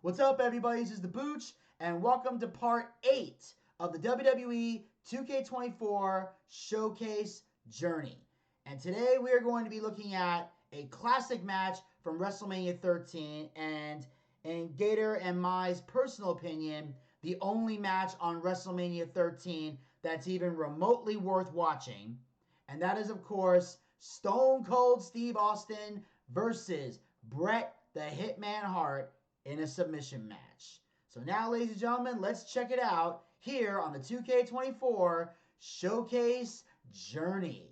What's up, everybody? This is the Booch, and welcome to part 8 of the WWE 2K24 Showcase Journey. And today we are going to be looking at a classic match from WrestleMania 13, and in Gator and my personal opinion, the only match on WrestleMania 13 that's even remotely worth watching. And that is, of course, Stone Cold Steve Austin versus Bret The Hitman Hart in a submission match. So now, ladies and gentlemen, let's check it out here on the 2K24 Showcase Journey.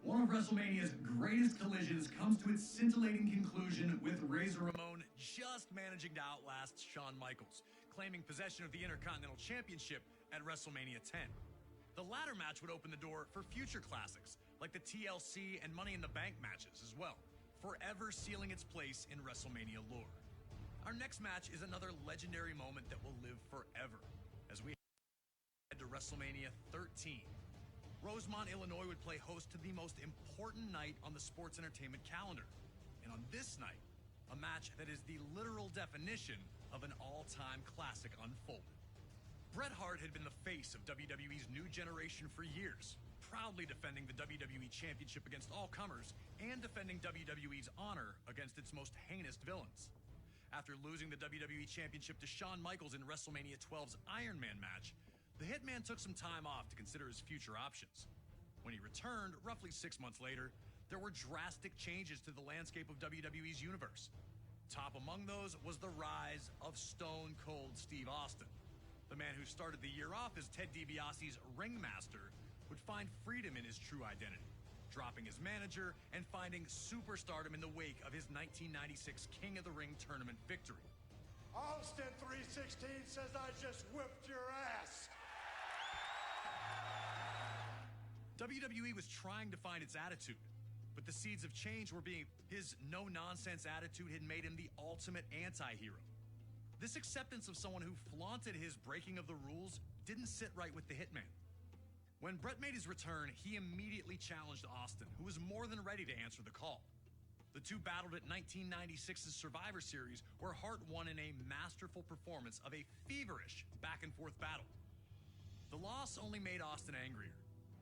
One of WrestleMania's greatest collisions comes to its scintillating conclusion with Razor Ramon just managing to outlast Shawn Michaels, claiming possession of the Intercontinental Championship at WrestleMania 10. The latter match would open the door for future classics, like the TLC and Money in the Bank matches as well, forever sealing its place in WrestleMania lore. Our next match is another legendary moment that will live forever, as we head to WrestleMania 13. Rosemont, Illinois would play host to the most important night on the sports entertainment calendar. And on this night, a match that is the literal definition of an all-time classic unfolded. Bret Hart had been the face of WWE's new generation for years, proudly defending the WWE Championship against all comers and defending WWE's honor against its most heinous villains. After losing the WWE Championship to Shawn Michaels in WrestleMania 12's Iron Man match, the Hitman took some time off to consider his future options. When he returned, roughly 6 months later, there were drastic changes to the landscape of WWE's universe. Top among those was the rise of Stone Cold Steve Austin. The man who started the year off as Ted DiBiase's ringmaster would find freedom in his true identity, dropping his manager and finding superstardom in the wake of his 1996 King of the Ring tournament victory. Austin 316 says I just whipped your ass. WWE was trying to find its attitude, but the seeds of change were being... His no-nonsense attitude had made him the ultimate anti-hero. This acceptance of someone who flaunted his breaking of the rules didn't sit right with the Hitman. When Bret made his return, he immediately challenged Austin, who was more than ready to answer the call. The two battled at 1996's Survivor Series, where Hart won in a masterful performance of a feverish back-and-forth battle. The loss only made Austin angrier,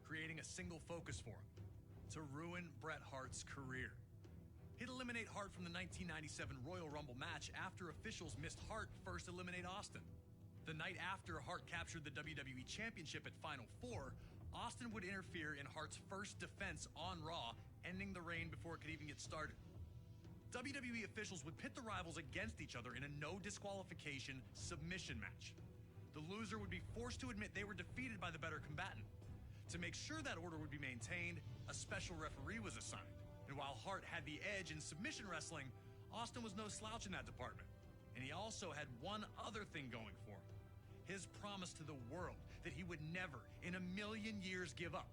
creating a single focus for him: to ruin Bret Hart's career. He'd eliminate Hart from the 1997 Royal Rumble match after officials missed Hart first eliminate Austin. The night after Hart captured the WWE Championship at Final Four, Austin would interfere in Hart's first defense on Raw, ending the reign before it could even get started. WWE officials would pit the rivals against each other in a no disqualification submission match. The loser would be forced to admit they were defeated by the better combatant. To make sure that order would be maintained, a special referee was assigned. And while Hart had the edge in submission wrestling, Austin was no slouch in that department. And he also had one other thing going for him: his promise to the world that he would never in a million years give up.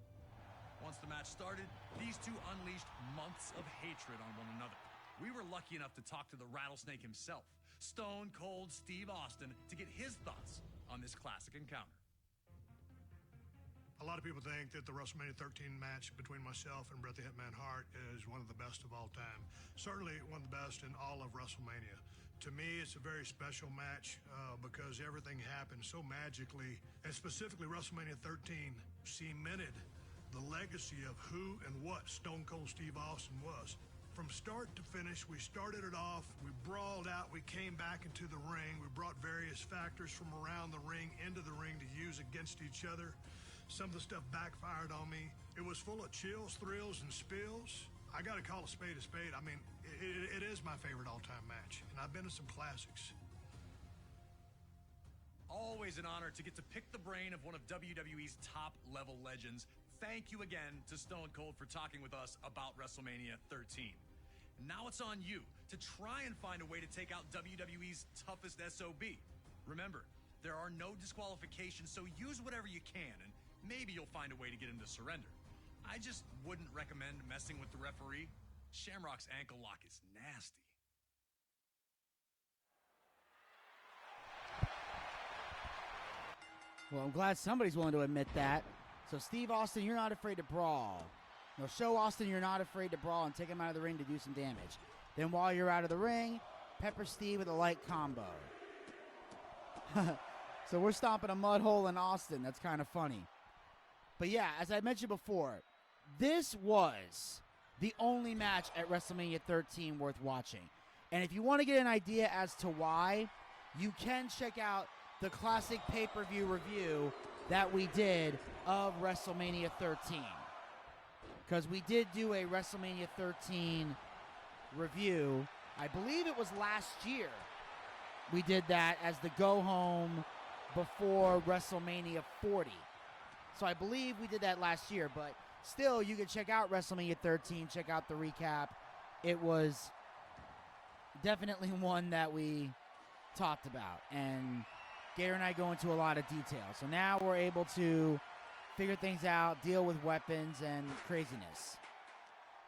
Once the match started, these two unleashed months of hatred on one another. We were lucky enough to talk to the Rattlesnake himself, Stone Cold Steve Austin, to get his thoughts on this classic encounter. A lot of people think that the WrestleMania 13 match between myself and Bret The Hitman Hart is one of the best of all time. Certainly one of the best in all of WrestleMania. To me, it's a very special match because everything happened so magically, and specifically WrestleMania 13 cemented the legacy of who and what Stone Cold Steve Austin was. From start to finish, we started it off, we brawled out, we came back into the ring, we brought various factors from around the ring into the ring to use against each other. Some of the stuff backfired on me. It was full of chills, thrills, and spills. I gotta call a spade a spade. I mean, it is my favorite all-time match, and I've been to some classics. Always an honor to get to pick the brain of one of WWE's top-level legends. Thank you again to Stone Cold for talking with us about WrestleMania 13. Now it's on you to try and find a way to take out WWE's toughest SOB. Remember, there are no disqualifications, so use whatever you can, and maybe you'll find a way to get him to surrender. I just wouldn't recommend messing with the referee. Shamrock's ankle lock is nasty. Well, I'm glad somebody's willing to admit that. So, Steve Austin, you're not afraid to brawl. No, show Austin you're not afraid to brawl and take him out of the ring to do some damage. Then while you're out of the ring, pepper Steve with a light combo. So we're stomping a mud hole in Austin. That's kind of funny. But yeah, as I mentioned before, this was the only match at WrestleMania 13 worth watching. And if you want to get an idea as to why, you can check out the classic pay-per-view review that we did of WrestleMania 13. Because we did do a WrestleMania 13 review. I believe it was last year. We did that as the go-home before WrestleMania 40. So I believe we did that last year. But still, you can check out WrestleMania 13. Check out the recap. It was definitely one that we talked about. And Gator and I go into a lot of detail. So now we're able to figure things out, deal with weapons and craziness.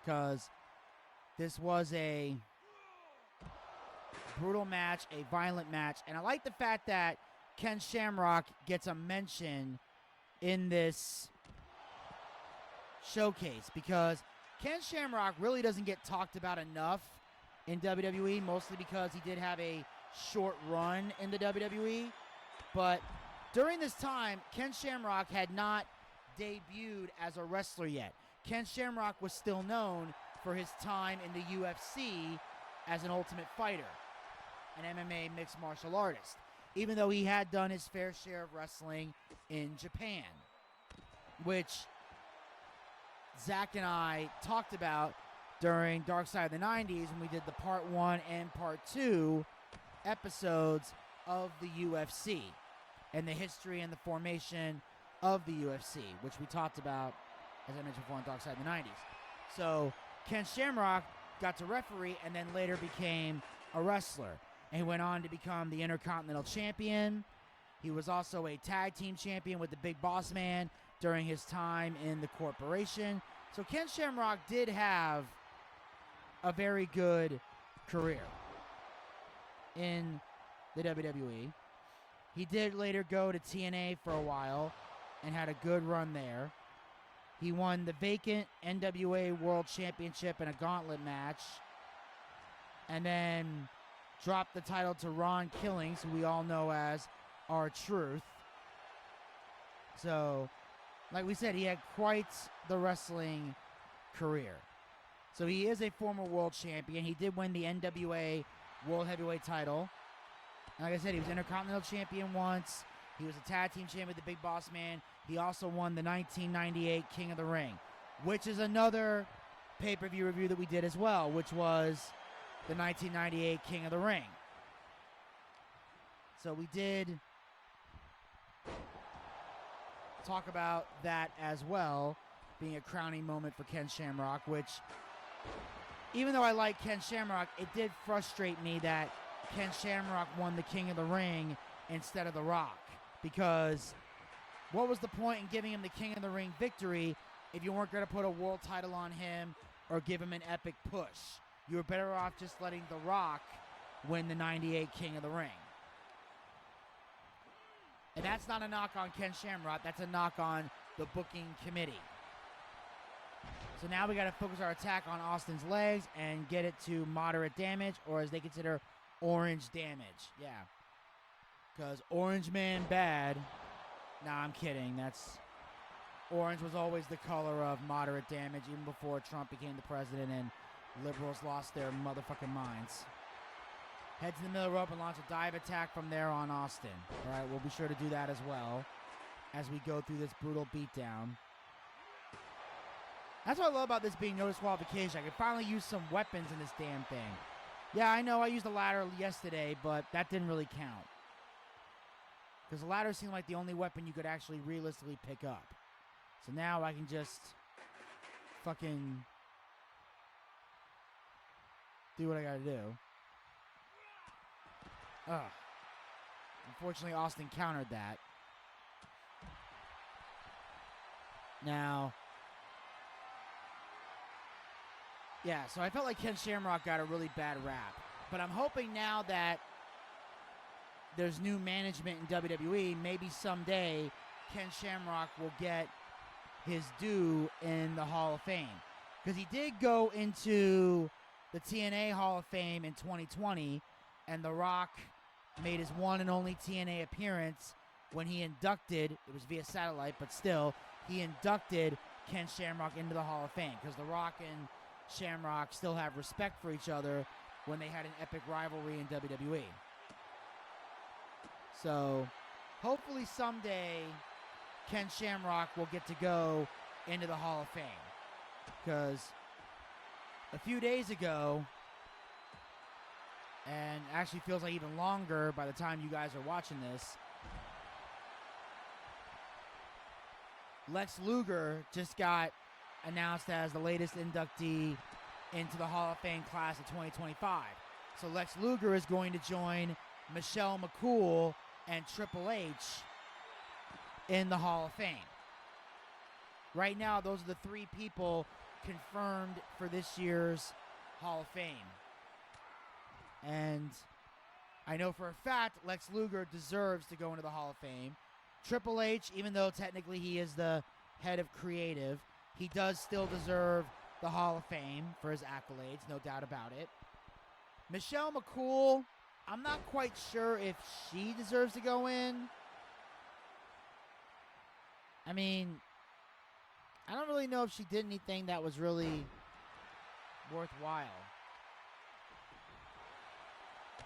Because this was a brutal match, a violent match. And I like the fact that Ken Shamrock gets a mention in this showcase, because Ken Shamrock really doesn't get talked about enough in WWE, mostly because he did have a short run in the WWE. But during this time, Ken Shamrock had not debuted as a wrestler yet. Ken Shamrock was still known for his time in the UFC as an Ultimate Fighter, an MMA mixed martial artist, even though he had done his fair share of wrestling in Japan, which Zach and I talked about during Dark Side of the 90s when we did the Part 1 and Part 2 episodes of the UFC and the history and the formation of the UFC, which we talked about, as I mentioned before, on Dark Side of the 90s. So Ken Shamrock got to referee and then later became a wrestler. And he went on to become the Intercontinental Champion. He was also a tag team champion with the Big Boss Man during his time in the corporation. So Ken Shamrock did have a very good career in the WWE. He did later go to TNA for a while and had a good run there. He won the vacant NWA World Championship in a gauntlet match, and then dropped the title to Ron Killings, who we all know as R-Truth. So, like we said, he had quite the wrestling career. So he is a former world champion. He did win the NWA World Heavyweight title. And like I said, he was Intercontinental Champion once. He was a tag team champion with the Big Boss Man. He also won the 1998 King of the Ring, which is another pay-per-view review that we did as well, which was the 1998 King of the Ring. So we did talk about that as well, being a crowning moment for Ken Shamrock, which, even though I like Ken Shamrock, it did frustrate me that Ken Shamrock won the King of the Ring instead of The Rock, because what was the point in giving him the King of the Ring victory if you weren't going to put a world title on him or give him an epic push? You were better off just letting The Rock win the 98 King of the Ring. And that's not a knock on Ken Shamrock. That's a knock on the booking committee. So now we got to focus our attack on Austin's legs and get it to moderate damage, or as they consider, orange damage. Yeah. Because Orange Man bad. Nah, I'm kidding. Orange was always the color of moderate damage, even before Trump became the president and liberals lost their motherfucking minds. Head to the middle rope and launch a dive attack from there on Austin. All right, we'll be sure to do that as well as we go through this brutal beatdown. That's what I love about this being no disqualification. I can finally use some weapons in this damn thing. Yeah, I know I used a ladder yesterday, but that didn't really count. Because the ladder seemed like the only weapon you could actually realistically pick up. So now I can just fucking do what I gotta do. Ugh. Unfortunately, Austin countered that. Now, yeah, so I felt like Ken Shamrock got a really bad rap. But I'm hoping now that there's new management in WWE, maybe someday Ken Shamrock will get his due in the Hall of Fame. Because he did go into the TNA Hall of Fame in 2020, and The Rock made his one and only TNA appearance when he inducted, it was via satellite, but still, he inducted Ken Shamrock into the Hall of Fame, because The Rock and Shamrock still have respect for each other when they had an epic rivalry in WWE. So, hopefully someday, Ken Shamrock will get to go into the Hall of Fame. Because a few days ago, and actually feels like even longer by the time you guys are watching this, Lex Luger just got announced as the latest inductee into the Hall of Fame class of 2025. So Lex Luger is going to join Michelle McCool and Triple H in the Hall of Fame. Right now, those are the three people confirmed for this year's Hall of Fame. And I know for a fact Lex Luger deserves to go into the Hall of Fame. Triple H, even though technically he is the head of creative, he does still deserve the Hall of Fame for his accolades, no doubt about it. Michelle McCool, I'm not quite sure if she deserves to go in. I mean, I don't really know if she did anything that was really worthwhile.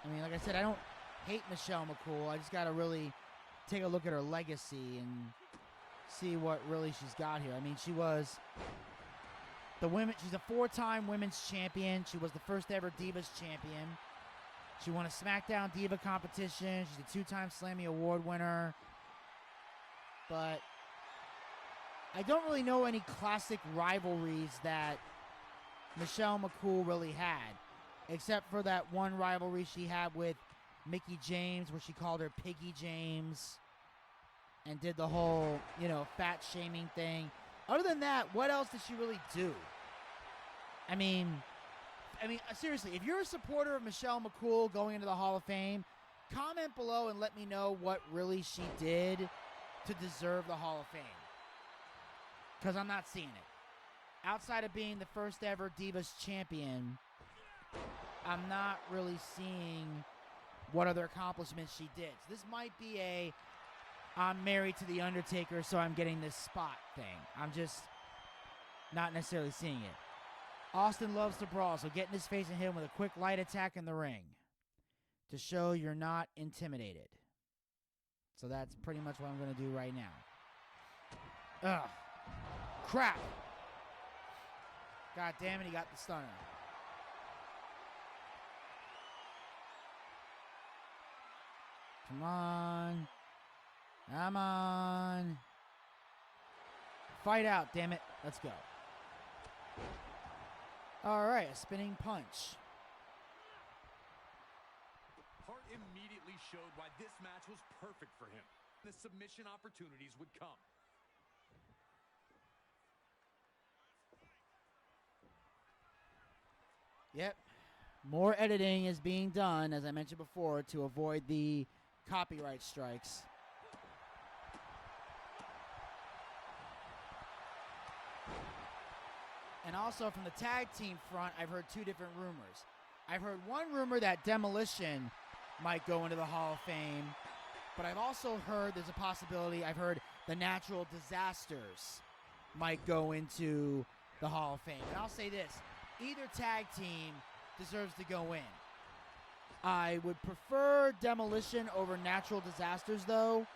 I mean, like I said, I don't hate Michelle McCool. I just got to really take a look at her legacy and see what really she's got here. I mean, she's a four-time women's champion. She was the first ever Divas champion. She won a SmackDown Diva competition. She's a two-time Slammy Award winner. But I don't really know any classic rivalries that Michelle McCool really had, except for that one rivalry she had with Mickie James where she called her Piggy James and did the whole, fat shaming thing. Other than that, what else did she really do? I mean, seriously, if you're a supporter of Michelle McCool going into the Hall of Fame, comment below and let me know what really she did to deserve the Hall of Fame. Because I'm not seeing it. Outside of being the first ever Divas champion, I'm not really seeing what other accomplishments she did. So this might be I'm married to The Undertaker, so I'm getting this spot thing. I'm just not necessarily seeing it. Austin loves to brawl, so get in his face and hit him with a quick light attack in the ring to show you're not intimidated. So that's pretty much what I'm going to do right now. Ugh. Crap. God damn it, he got the stunner. Come on. Come on. Fight out, damn it. Let's go. All right, a spinning punch. Hart immediately showed why this match was perfect for him. The submission opportunities would come. Yep. More editing is being done, as I mentioned before, to avoid the copyright strikes. And also from the tag team front, I've heard two different rumors. I've heard one rumor that Demolition might go into the Hall of Fame, but I've also heard there's a possibility, I've heard the Natural Disasters might go into the Hall of Fame. And I'll say this, either tag team deserves to go in. I would prefer Demolition over Natural Disasters, though.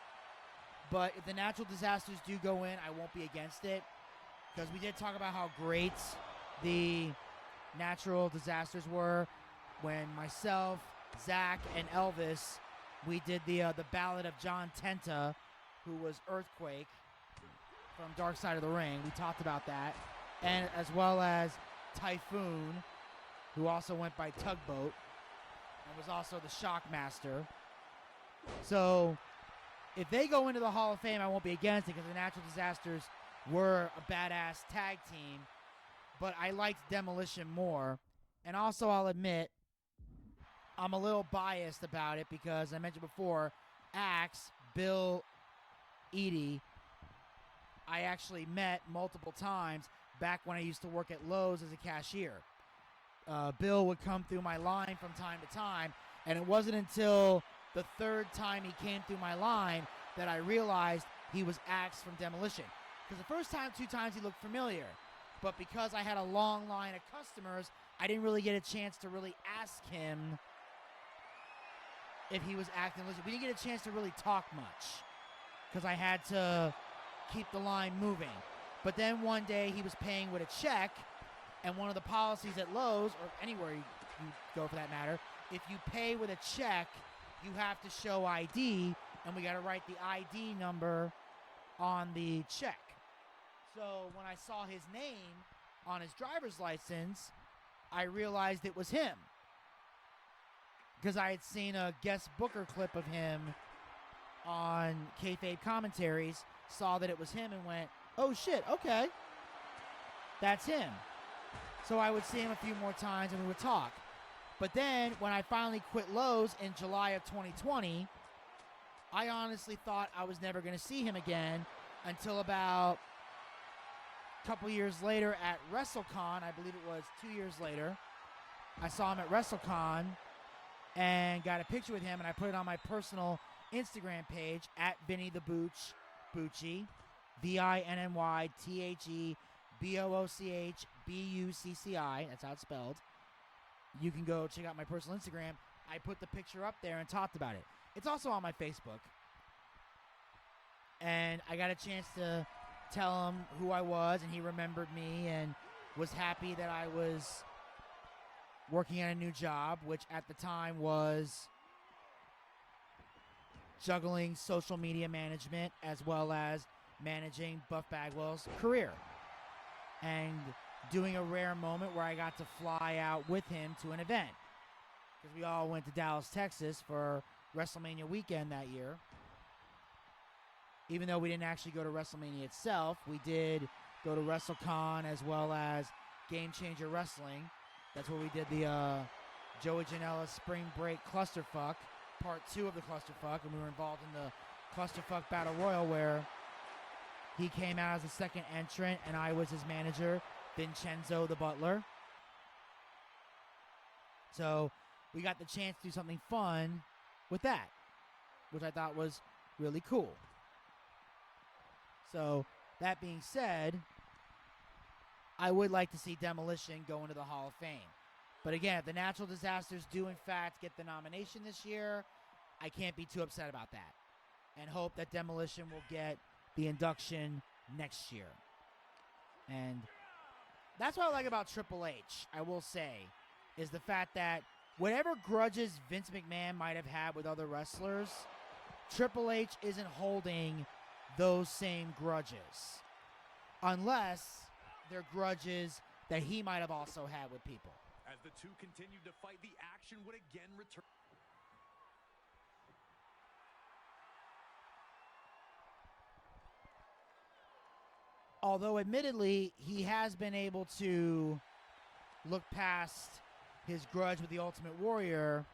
But if the Natural Disasters do go in, I won't be against it. Because we did talk about how great the Natural Disasters were when myself, Zach, and Elvis, we did the Ballad of John Tenta, who was Earthquake from Dark Side of the Ring. We talked about that. And as well as Typhoon, who also went by Tugboat and was also the Shockmaster. So if they go into the Hall of Fame, I won't be against it because the Natural Disasters were a badass tag team, but I liked Demolition more. And also, I'll admit, I'm a little biased about it because I mentioned before, Axe, Bill Eadie, I actually met multiple times back when I used to work at Lowe's as a cashier. Bill would come through my line from time to time, and it wasn't until the third time he came through my line that I realized he was Axe from Demolition. Because the first time, 2 times, he looked familiar. But because I had a long line of customers, I didn't really get a chance to really ask him if he was acting legit. We didn't get a chance to really talk much because I had to keep the line moving. But then one day he was paying with a check, and one of the policies at Lowe's, or anywhere you go for that matter, if you pay with a check, you have to show ID, and we got to write the ID number on the check. So when I saw his name on his driver's license, I realized it was him. Because I had seen a guest booker clip of him on kayfabe commentaries, saw that it was him, and went, oh shit, okay, that's him. So I would see him a few more times and we would talk. But then when I finally quit Lowe's in July of 2020, I honestly thought I was never going to see him again until about a couple years later at WrestleCon. I believe it was 2 years later. I saw him at WrestleCon and got a picture with him, and I put it on my personal Instagram page at Vinny the Booch, Boochie, VINNYTHE BOOCHBUCCI. That's how it's spelled. You can go check out my personal Instagram. I put the picture up there and talked about it. It's also on my Facebook. And I got a chance to tell him who I was, and he remembered me and was happy that I was working at a new job, which at the time was juggling social media management as well as managing Buff Bagwell's career. And doing a rare moment where I got to fly out with him to an event. Because we all went to Dallas, Texas for WrestleMania weekend that year. Even though we didn't actually go to WrestleMania itself, we did go to WrestleCon as well as Game Changer Wrestling. That's where we did the Joey Janela Spring Break Clusterfuck, part 2 of the Clusterfuck, and we were involved in the Clusterfuck Battle Royal where he came out as a second entrant and I was his manager, Vincenzo the Butler. So we got the chance to do something fun with that, which I thought was really cool. So that being said, I would like to see Demolition go into the Hall of Fame. But again, if the natural disasters do in fact get the nomination this year, I can't be too upset about that. And hope that Demolition will get the induction next year. And that's what I like about Triple H, I will say, is the fact that whatever grudges Vince McMahon might have had with other wrestlers, Triple H isn't holding those same grudges. Unless they're grudges that he might have also had with people. As the two continued to fight, the action would again return. Although, admittedly, he has been able to look past his grudge with the Ultimate Warrior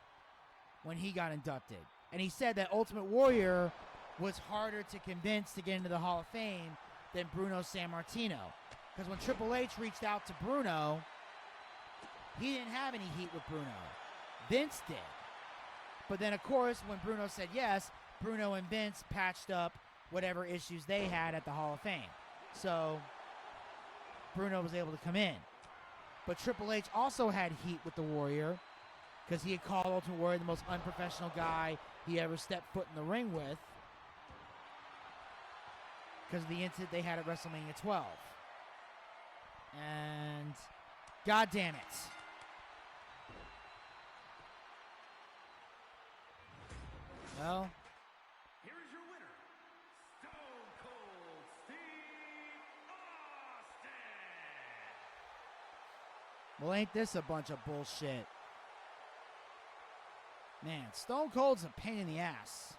when he got inducted. And he said that Ultimate Warrior was harder to convince to get into the Hall of Fame than Bruno Sammartino. Because when Triple H reached out to Bruno, he didn't have any heat with Bruno. Vince did. But then, of course, when Bruno said yes, Bruno and Vince patched up whatever issues they had at the Hall of Fame. So Bruno was able to come in. But Triple H also had heat with the Warrior because he had called Ultimate Warrior the most unprofessional guy he ever stepped foot in the ring with because of the incident they had at WrestleMania 12. And God damn it. Well, Here is your winner, Stone Cold Steve Austin. well, ain't this a bunch of bullshit? Man, Stone Cold's a pain in the ass.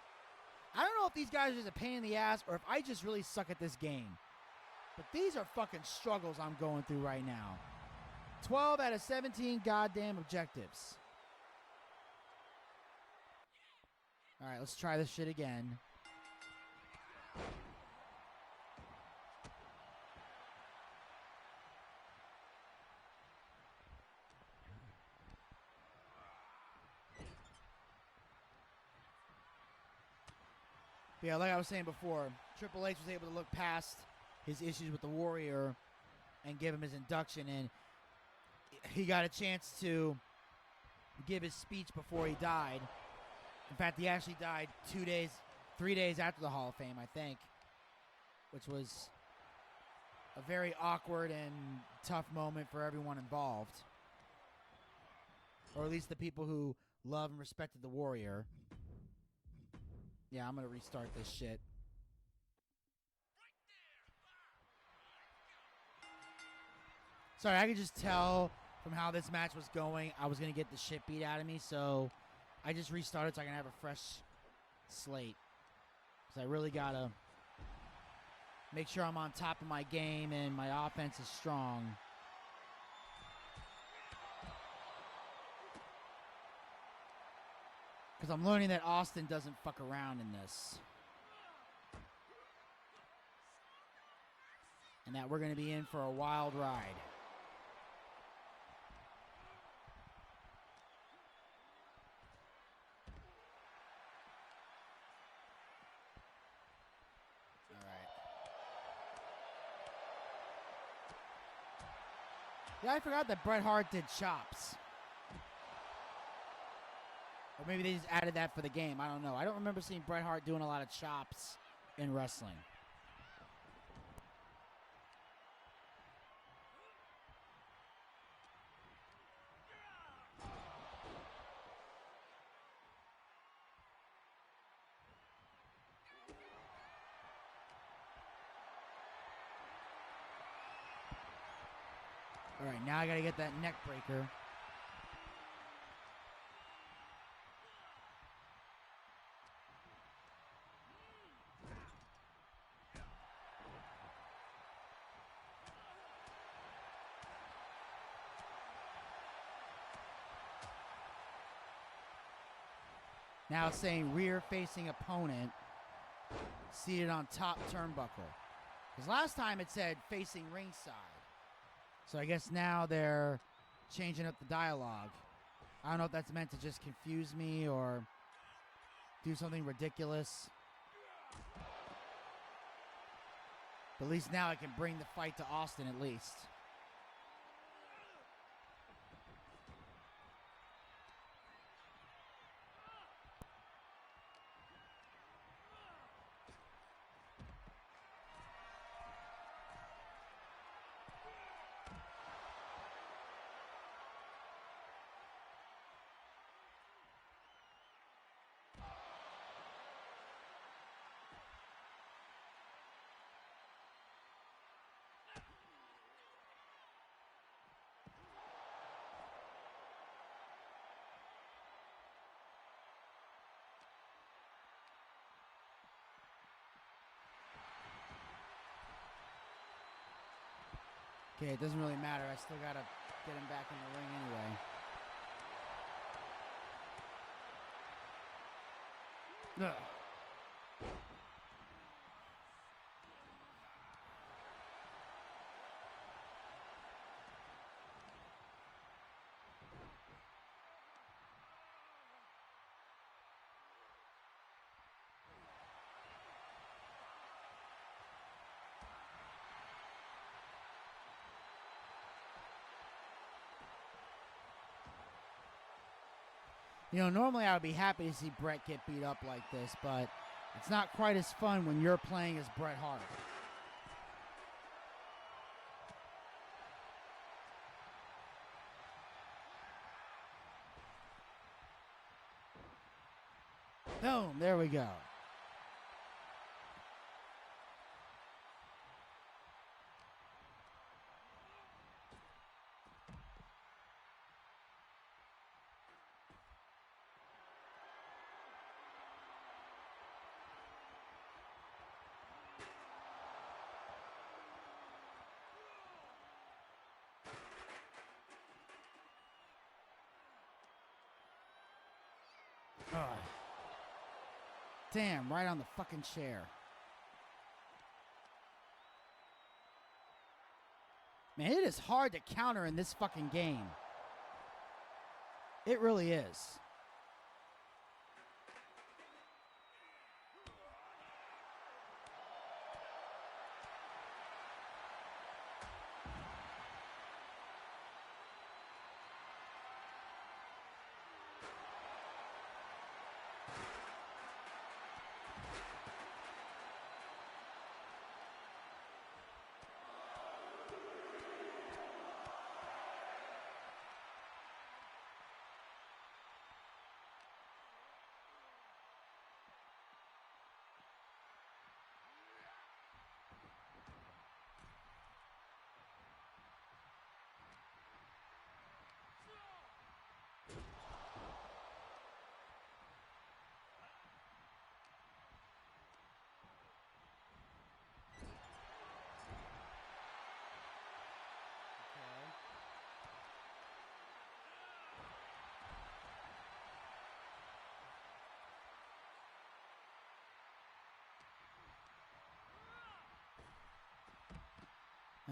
I don't know if these guys are just a pain in the ass or if I just really suck at this game. But these are fucking struggles I'm going through right now. 12 out of 17 goddamn objectives. All right, let's try this shit again. Yeah, like I was saying before, Triple H was able to look past his issues with the Warrior and give him his induction, and he got a chance to give his speech before he died. In fact, he actually died 3 days after the Hall of Fame, I think, which was a very awkward and tough moment for everyone involved, or at least the people who loved and respected the Warrior. Yeah, I'm going to restart this shit. Sorry, I could just tell from how this match was going, I was going to get the shit beat out of me, so I just restarted so I can have a fresh slate. Because I really got to make sure I'm on top of my game and my offense is strong. Because I'm learning that Austin doesn't fuck around in this. And that we're going to be in for a wild ride. Yeah, I forgot that Bret Hart did chops. Or maybe they just added that for the game. I don't know. I don't remember seeing Bret Hart doing a lot of chops in wrestling. All right, now I got to get that neck breaker. Now it's saying rear-facing opponent seated on top turnbuckle. Because last time it said facing ringside. So I guess now they're changing up the dialogue. I don't know if that's meant to just confuse me or do something ridiculous. But at least now I can bring the fight to Austin at least. Okay, it doesn't really matter. I still gotta get him back in the ring anyway. Ugh. You know, normally I would be happy to see Bret get beat up like this, but it's not quite as fun when you're playing as Bret Hart. Boom, there we go. Oh. Damn, right on the fucking chair. Man, it is hard to counter in this fucking game. It really is.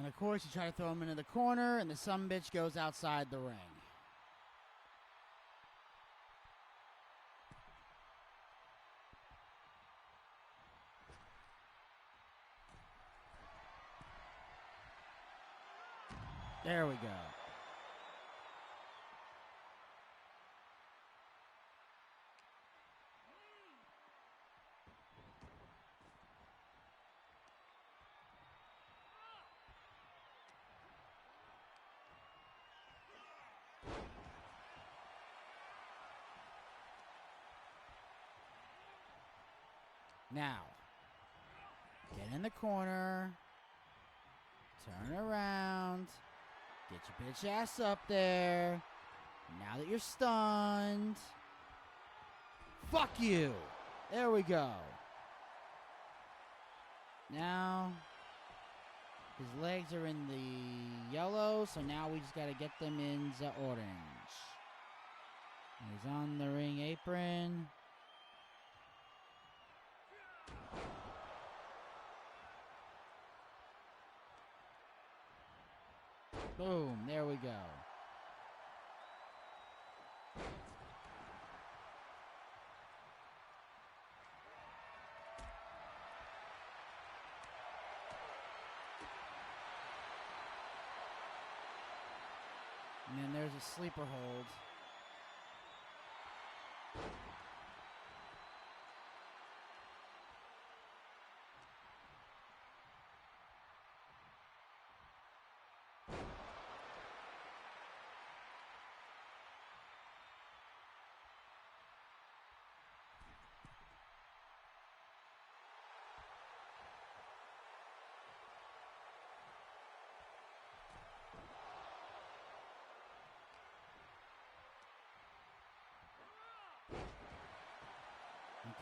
And of course, you try to throw him into the corner, and the sumbitch goes outside the ring. There we go. Now, get in the corner, turn around, get your bitch ass up there. Now that you're stunned, fuck you. There we go. Now, his legs are in the yellow, so now we just got to get them in the orange. He's on the ring apron. Boom, there we go. And then there's a sleeper hold.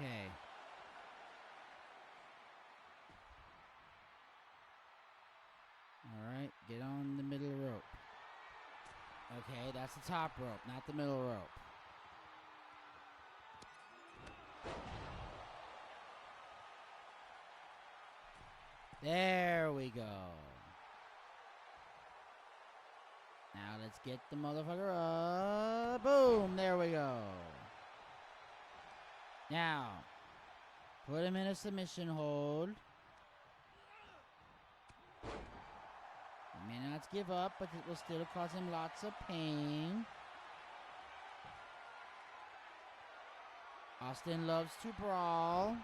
Okay. All right, get on the middle rope. Okay, that's the top rope, not the middle rope. There we go. Now let's get the motherfucker up. Boom, there we go. Now, put him in a submission hold. He may not give up, but it will still cause him lots of pain. Austin loves to brawl.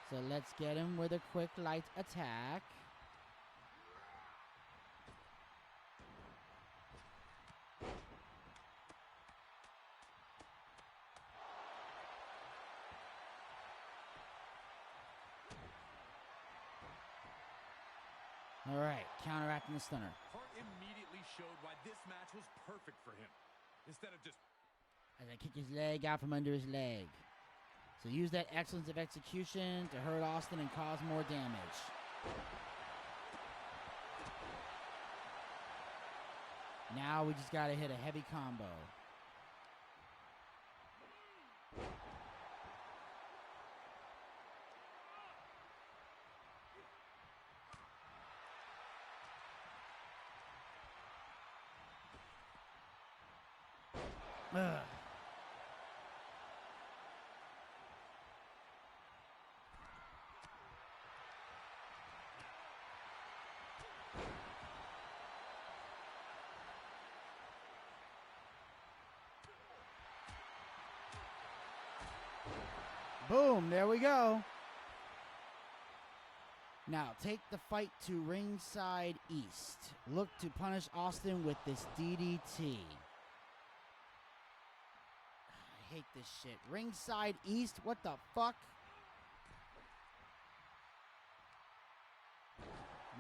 So let's get him with a quick light attack. All right, counteracting the stunner. Hart immediately showed why this match was perfect for him. Instead of just... As I kick his leg out from under his leg. So use that excellence of execution to hurt Austin and cause more damage. Now we just gotta hit a heavy combo. Ugh. Boom, there we go. Now, take the fight to ringside east. Look to punish Austin with this DDT. I hate this shit. Ringside east? What the fuck?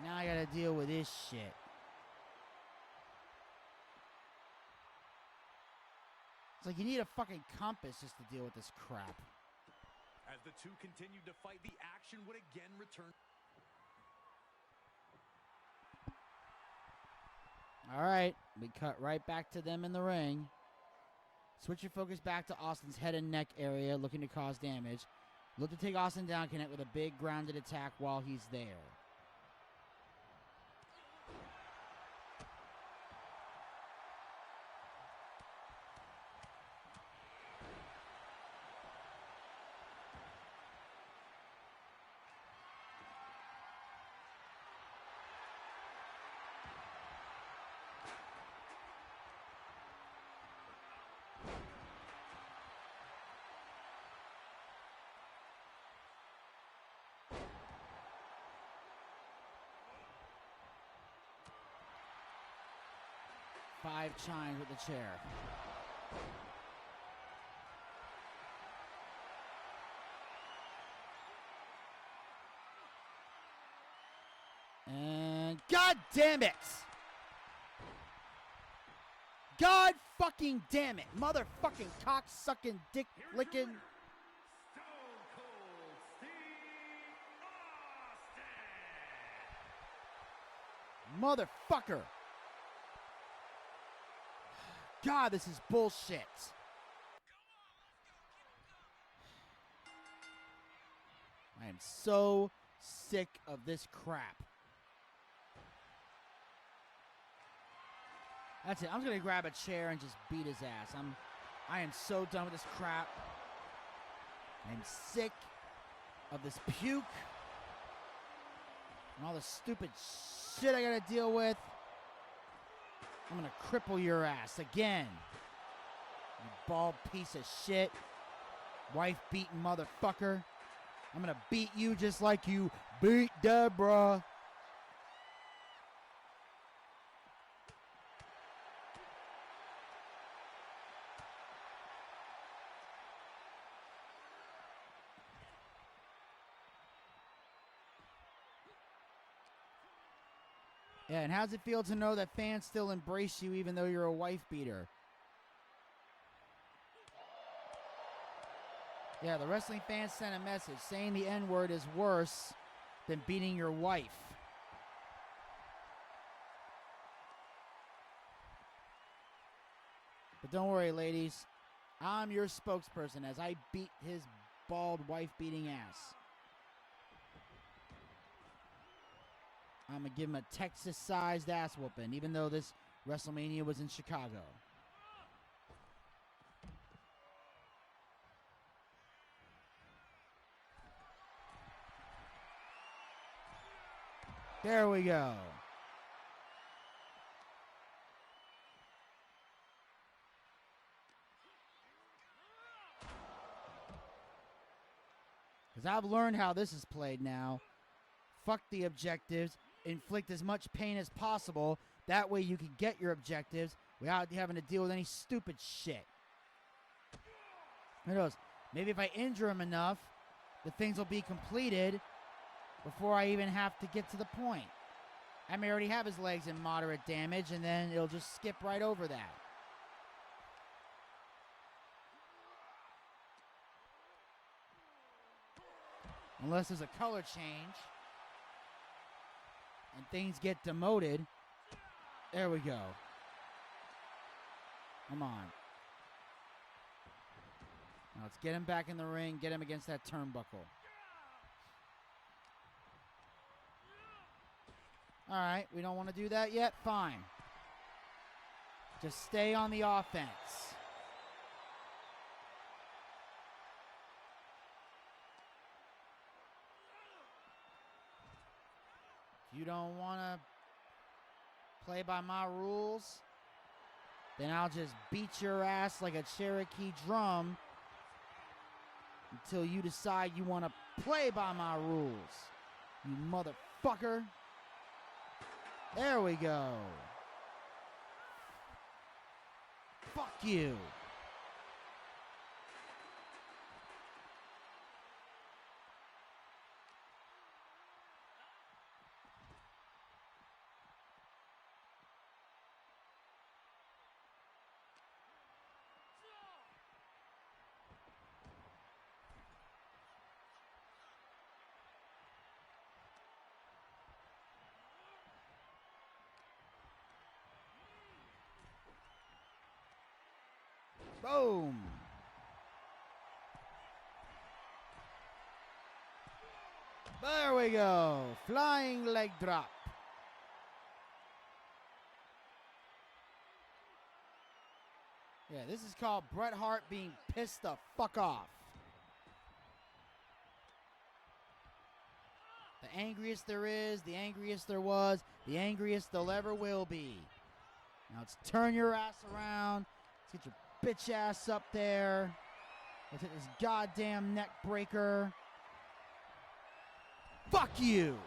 Now I gotta deal with this shit. It's like you need a fucking compass just to deal with this crap. As the two continued to fight, the action would again return. All right, we cut right back to them in the ring. Switch your focus back to Austin's head and neck area, looking to cause damage. Look to take Austin down, connect with a big grounded attack while he's there. 5 chimes with the chair. And God damn it! God fucking damn it! Motherfucking cock-sucking, dick-licking... Motherfucker! God, this is bullshit. I am so sick of this crap. That's it. I'm just gonna grab a chair and just beat his ass. I am so done with this crap. I'm sick of this puke and all the stupid shit I gotta deal with. I'm gonna cripple your ass again. You bald piece of shit. Wife-beating motherfucker. I'm gonna beat you just like you beat Deborah. Yeah, and how's it feel to know that fans still embrace you even though you're a wife beater? Yeah, the wrestling fans sent a message saying the N-word is worse than beating your wife. But don't worry, ladies. I'm your spokesperson as I beat his bald wife-beating ass. I'm going to give him a Texas-sized ass whooping, even though this WrestleMania was in Chicago. There we go. Because I've learned how this is played now. Fuck the objectives. Inflict as much pain as possible. That way you can get your objectives without having to deal with any stupid shit. Who knows? Maybe if I injure him enough, the things will be completed before I even have to get to the point. I may already have his legs in moderate damage, and then it'll just skip right over that. Unless there's a color change and things get demoted. There we go. Come on. Now let's get him back in the ring, get him against that turnbuckle. All right, we don't want to do that yet? Fine. Just stay on the offense. If you don't want to play by my rules, then I'll just beat your ass like a Cherokee drum until you decide you want to play by my rules, you motherfucker. There we go. Fuck you. Boom. There we go. Flying leg drop. Yeah, this is called Bret Hart being pissed the fuck off. The angriest there is, the angriest there was, the angriest there'll ever will be. Now let's turn your ass around. Let's get your bitch ass up there. Let's hit this goddamn neck breaker. Fuck you.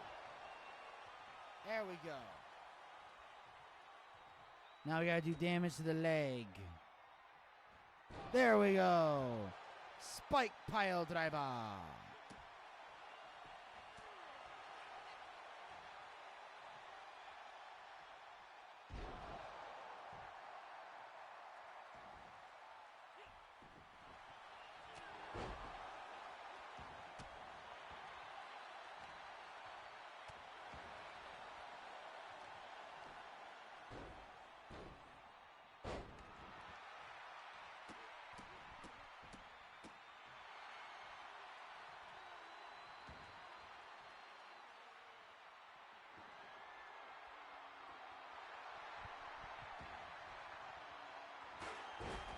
There we go. Now we gotta do damage to the leg. There we go. Spike pile driver.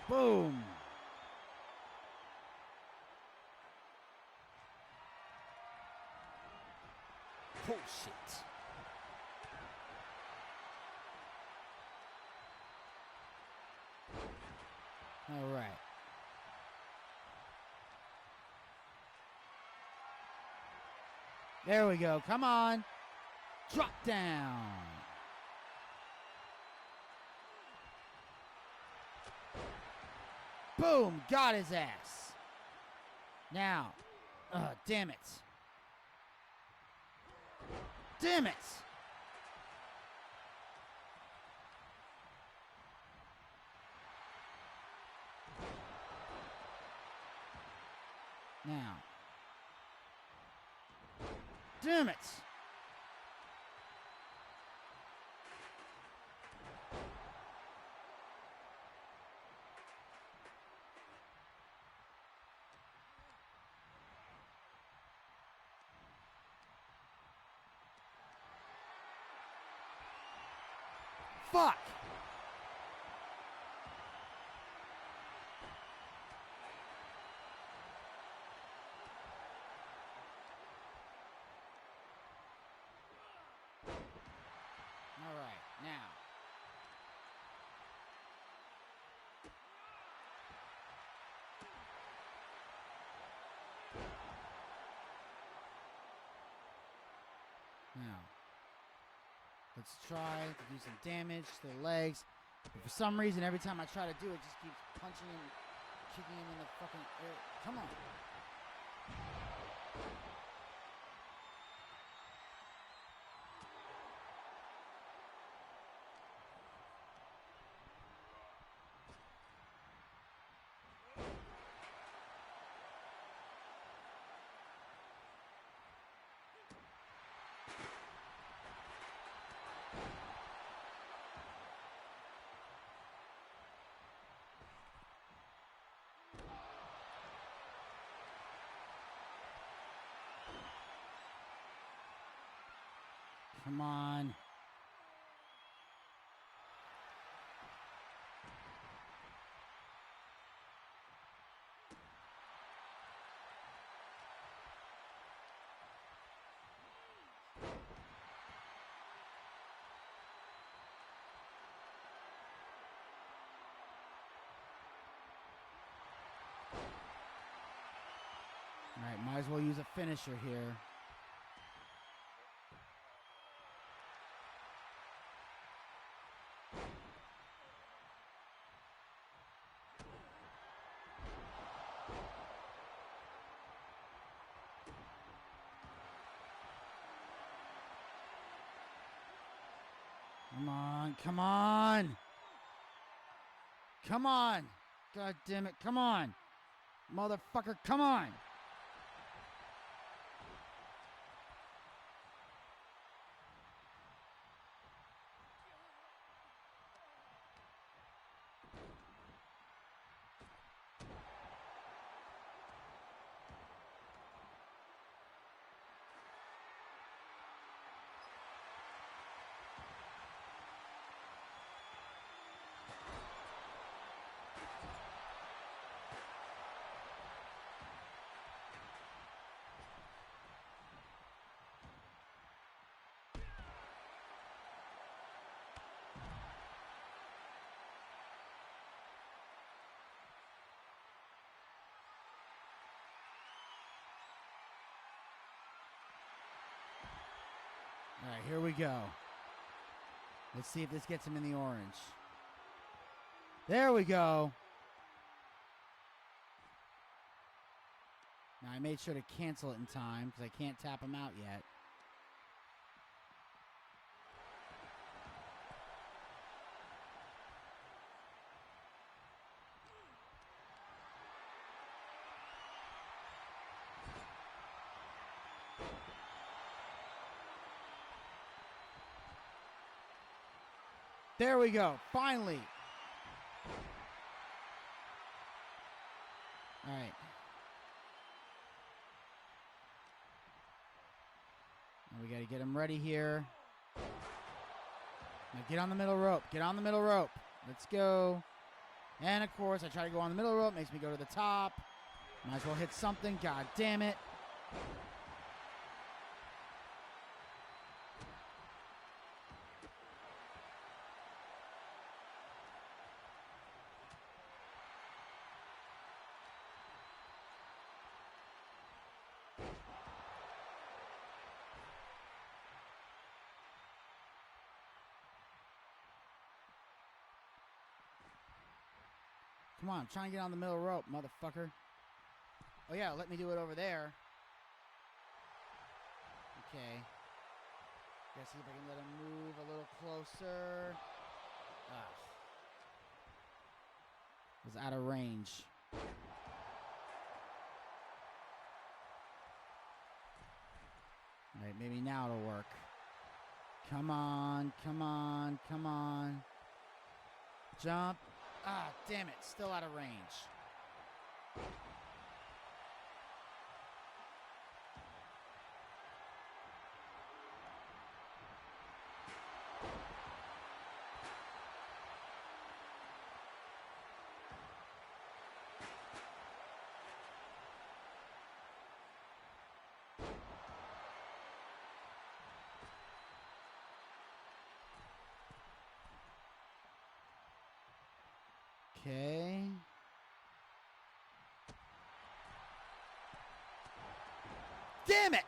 Boom. Oh, shit. All right. There we go. Come on. Drop down. Boom. Got his ass. Now. Damn it. Damn it. Now. Damn it. Fuck. All right, now. Now. Let's try to do some damage to the legs. But for some reason, every time I try to do it, it just keeps punching him, kicking him in the fucking air. Come on. Come on. All right, might as well use a finisher here. Come on, come on. Come on. God damn it, come on. Motherfucker, come on. All right, here we go. Let's see if this gets him in the orange. There we go. Now, I made sure to cancel it in time because I can't tap him out yet. There we go. Finally. All right. Now we got to get him ready here. Now get on the middle rope. Get on the middle rope. Let's go. And, of course, I try to go on the middle rope. Makes me go to the top. Might as well hit something. God damn it. Come on, I'm trying to get on the middle rope, motherfucker. Oh, yeah, let me do it over there. Okay. Gotta see if I can let him move a little closer. Ah. Was out of range. All right, maybe now it'll work. Come on, come on, come on. Jump. Ah, damn it. Still out of range. Okay. Damn it!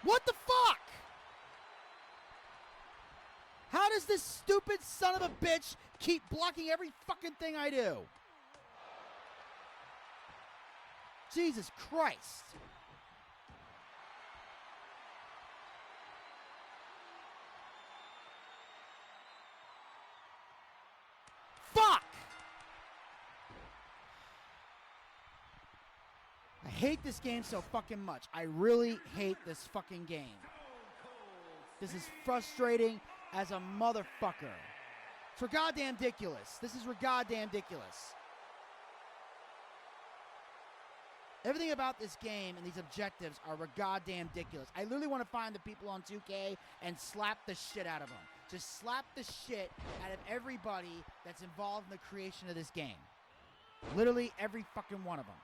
What the fuck? How does this stupid son of a bitch keep blocking every fucking thing I do? Jesus Christ. Fuck! I hate this game so fucking much. I really hate this fucking game. This is frustrating as a motherfucker. It's goddamn ridiculous. This is goddamn ridiculous. Everything about this game and these objectives are goddamn ridiculous. I literally want to find the people on 2K and slap the shit out of them. Just slap the shit out of everybody that's involved in the creation of this game. Literally every fucking one of them.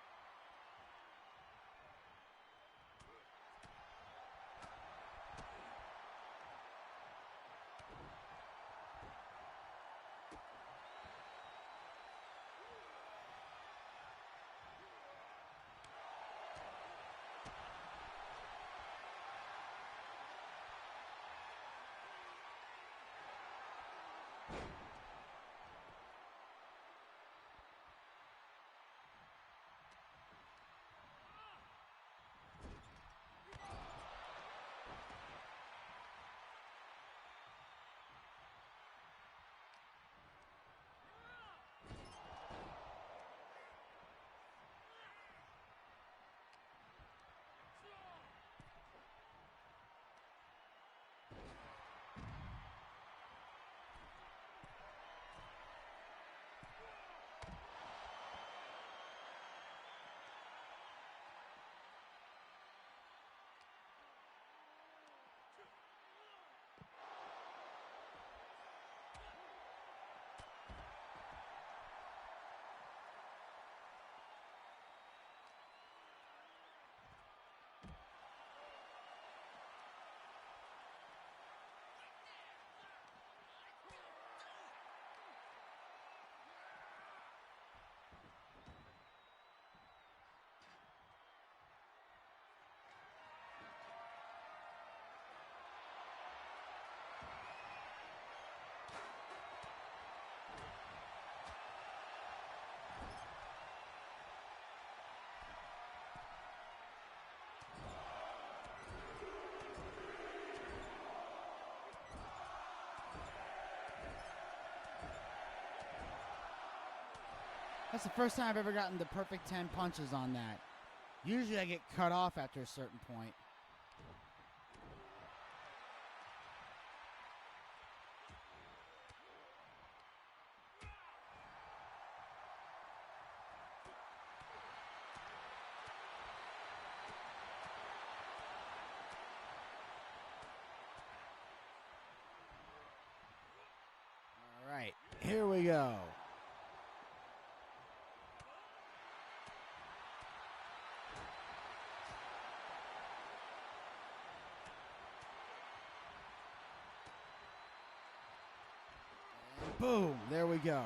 That's the first time I've ever gotten the perfect 10 punches on that. Usually I get cut off after a certain point. All right, here we go. Boom, there we go.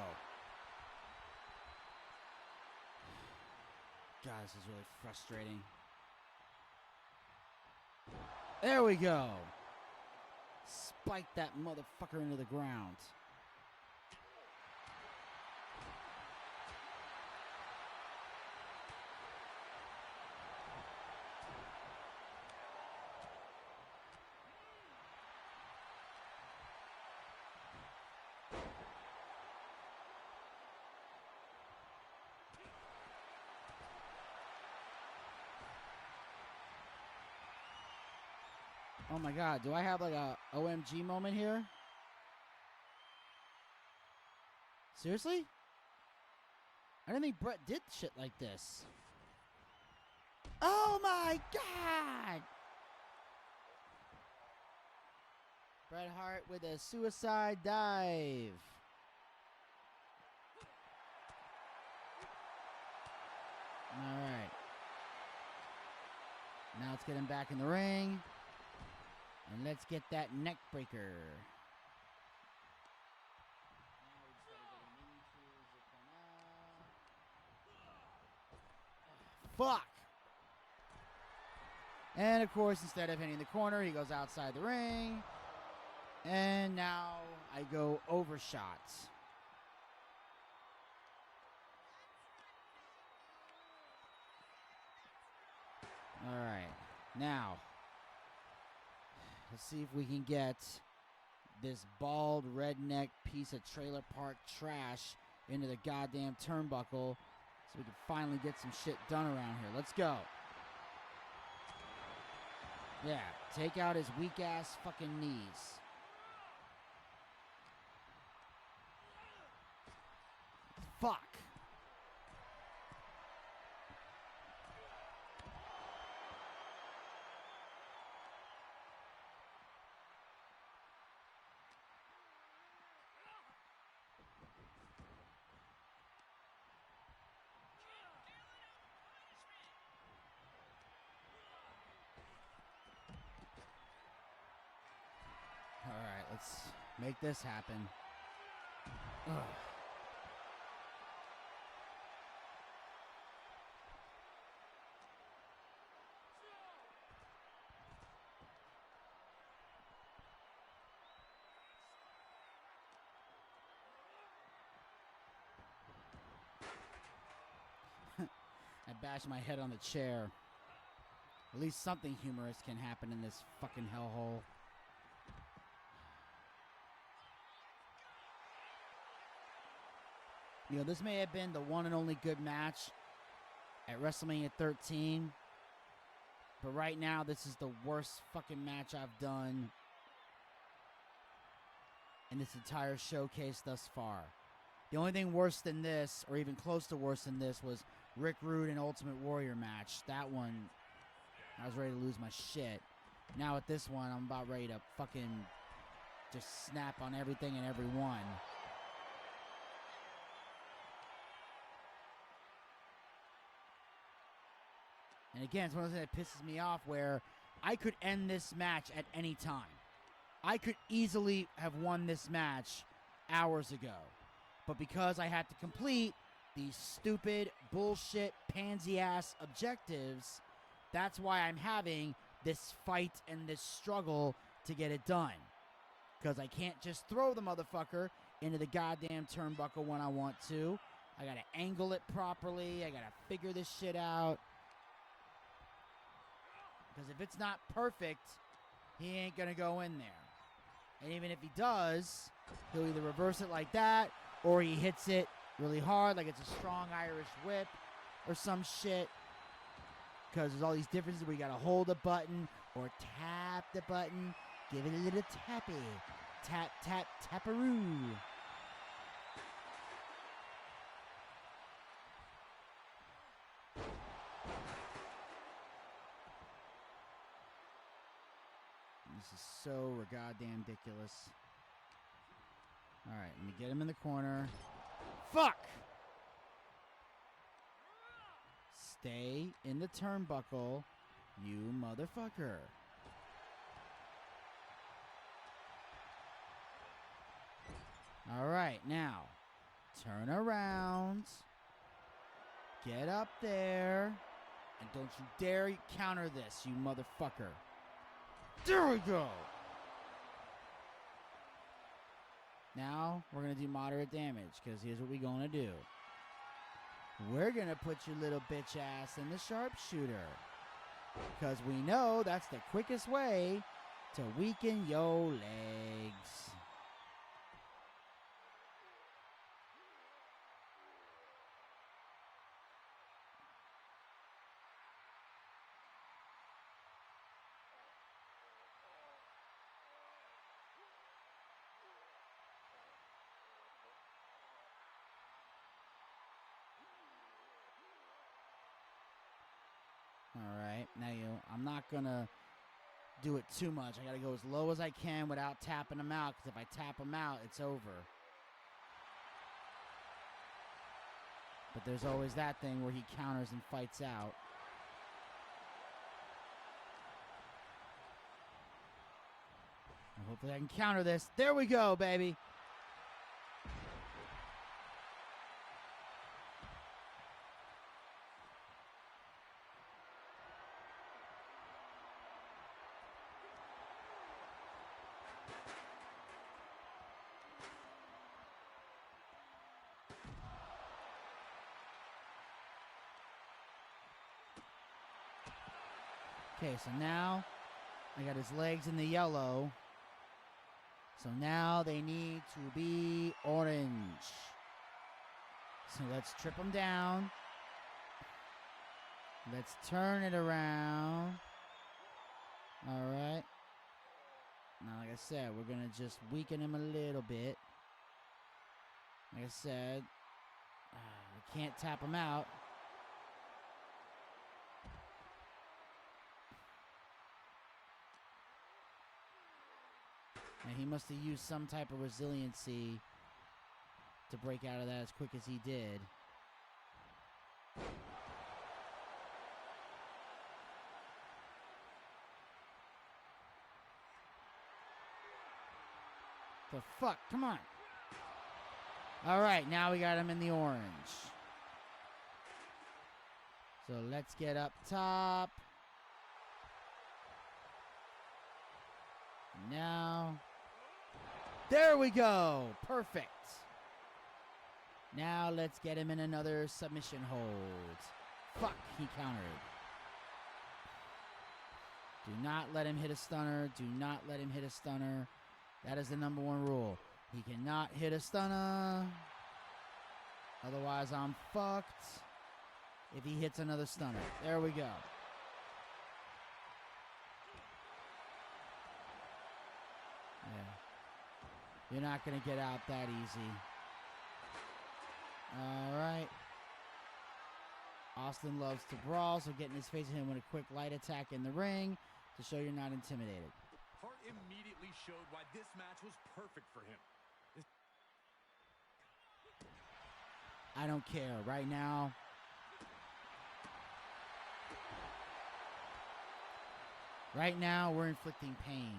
God, this is really frustrating. There we go. Spike that motherfucker into the ground. Oh my God, do I have like a OMG moment here? Seriously? I didn't think Bret did shit like this. Oh my God! Bret Hart with a suicide dive. Alright. Now let's get him back in the ring. And let's get that neck breaker. Fuck! And of course, instead of hitting the corner, he goes outside the ring. And now I go overshot. Alright, now let's see if we can get this bald redneck piece of trailer park trash into the goddamn turnbuckle so we can finally get some shit done around here. Let's go. Yeah, take out his weak ass fucking knees. Fuck. All right, let's make this happen. Ugh. I bashed my head on the chair. At least something humorous can happen in this fucking hellhole. You know, this may have been the one and only good match at WrestleMania 13. But right now, this is the worst fucking match I've done in this entire showcase thus far. The only thing worse than this, or even close to worse than this, was Rick Rude and Ultimate Warrior match. That one, I was ready to lose my shit. Now at this one, I'm about ready to fucking just snap on everything and everyone. And again, it's one of those things that pisses me off where I could end this match at any time. I could easily have won this match hours ago. But because I had to complete these stupid, bullshit, pansy-ass objectives, that's why I'm having this fight and this struggle to get it done. Because I can't just throw the motherfucker into the goddamn turnbuckle when I want to. I gotta angle it properly. I gotta figure this shit out. Because if it's not perfect, he ain't going to go in there. And even if he does, he'll either reverse it like that, or he hits it really hard, like it's a strong Irish whip or some shit. Because there's all these differences where you gotta hold a button or tap the button. Give it a little tappy. Tap, tap, taparoo. This is so goddamn ridiculous. Alright, let me get him in the corner. Fuck! Stay in the turnbuckle, you motherfucker. Alright, now, turn around. Get up there. And don't you dare counter this, you motherfucker. There we go. Now, we're going to do moderate damage, because here's what we're going to do. We're going to put your little bitch ass in the sharpshooter. Because we know that's the quickest way to weaken your legs. Alright, now I'm not going to do it too much. I got to go as low as I can without tapping him out, because if I tap him out, it's over. But there's always that thing where he counters and fights out. And hopefully I can counter this. There we go, baby. Okay, so now I got his legs in the yellow. So now they need to be orange. So let's trip them down. Let's turn it around. All right. Now, like I said, we're going to just weaken him a little bit. Like I said, we can't tap him out. And he must have used some type of resiliency to break out of that as quick as he did. The fuck? Come on. All right, now we got him in the orange. So let's get up top. Now, there we go. Perfect. Now let's get him in another submission hold. Fuck, he countered. Do not let him hit a stunner. Do not let him hit a stunner. That is the number one rule. He cannot hit a stunner. Otherwise, I'm fucked if he hits another stunner. There we go. Yeah. You're not going to get out that easy. All right. Austin loves to brawl, so getting his face at him with a quick light attack in the ring to show you're not intimidated. Hart immediately showed why this match was perfect for him. I don't care. Right now, we're inflicting pain.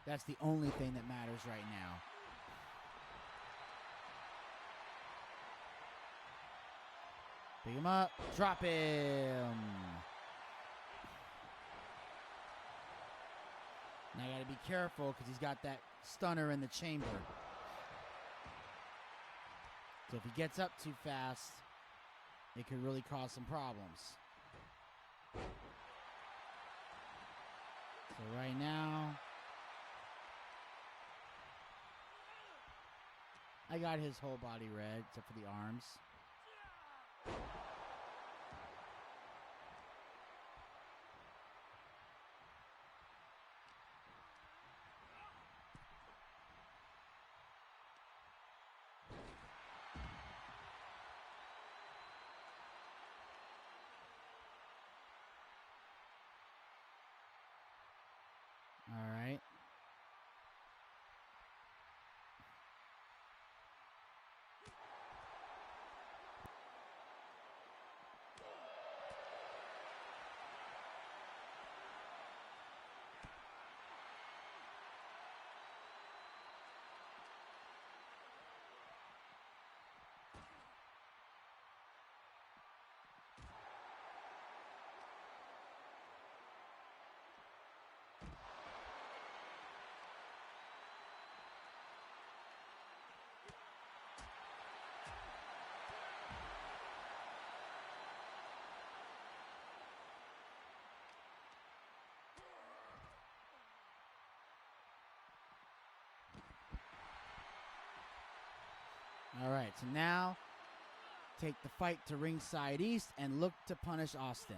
That's the only thing that matters right now. Pick him up. Drop him. Now I got to be careful because he's got that stunner in the chamber. So if he gets up too fast, it could really cause some problems. So right now, I got his whole body red, except for the arms. All right. All right, so now take the fight to ringside east and look to punish Austin.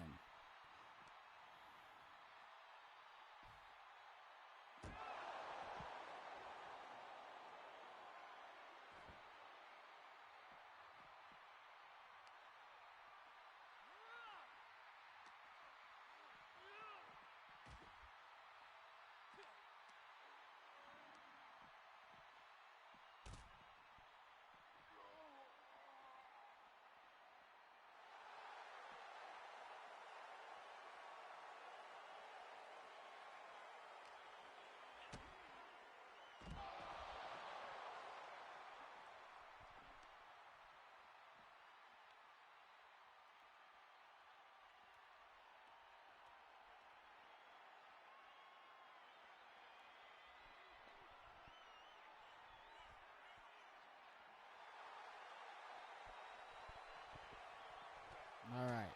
All right.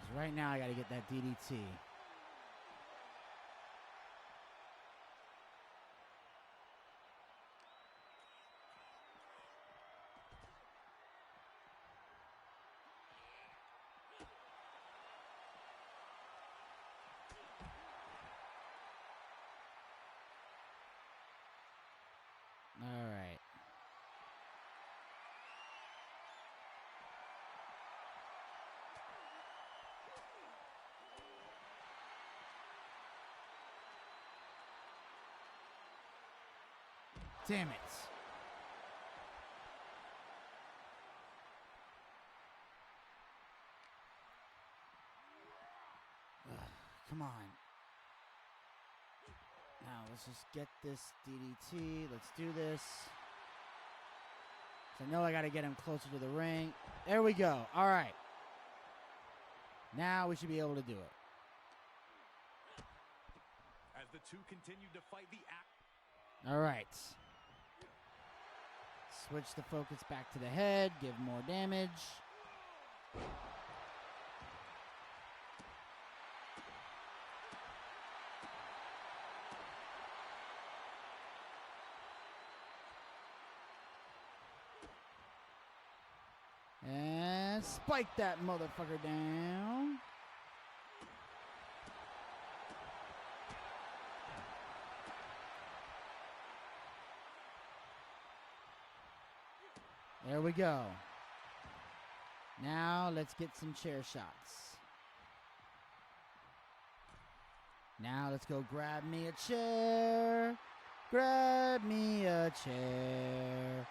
So right now I got to get that DDT. All right. Damn it. Ugh, come on. Now let's just get this DDT. Let's do this. So I know I got to get him closer to the ring. There we go. All right. Now we should be able to do it. As the two continue to fight the act. All right. Switch the focus back to the head. Give more damage. And spike that motherfucker down. There we go. Now let's get some chair shots. Now let's go grab me a chair. Grab me a chair.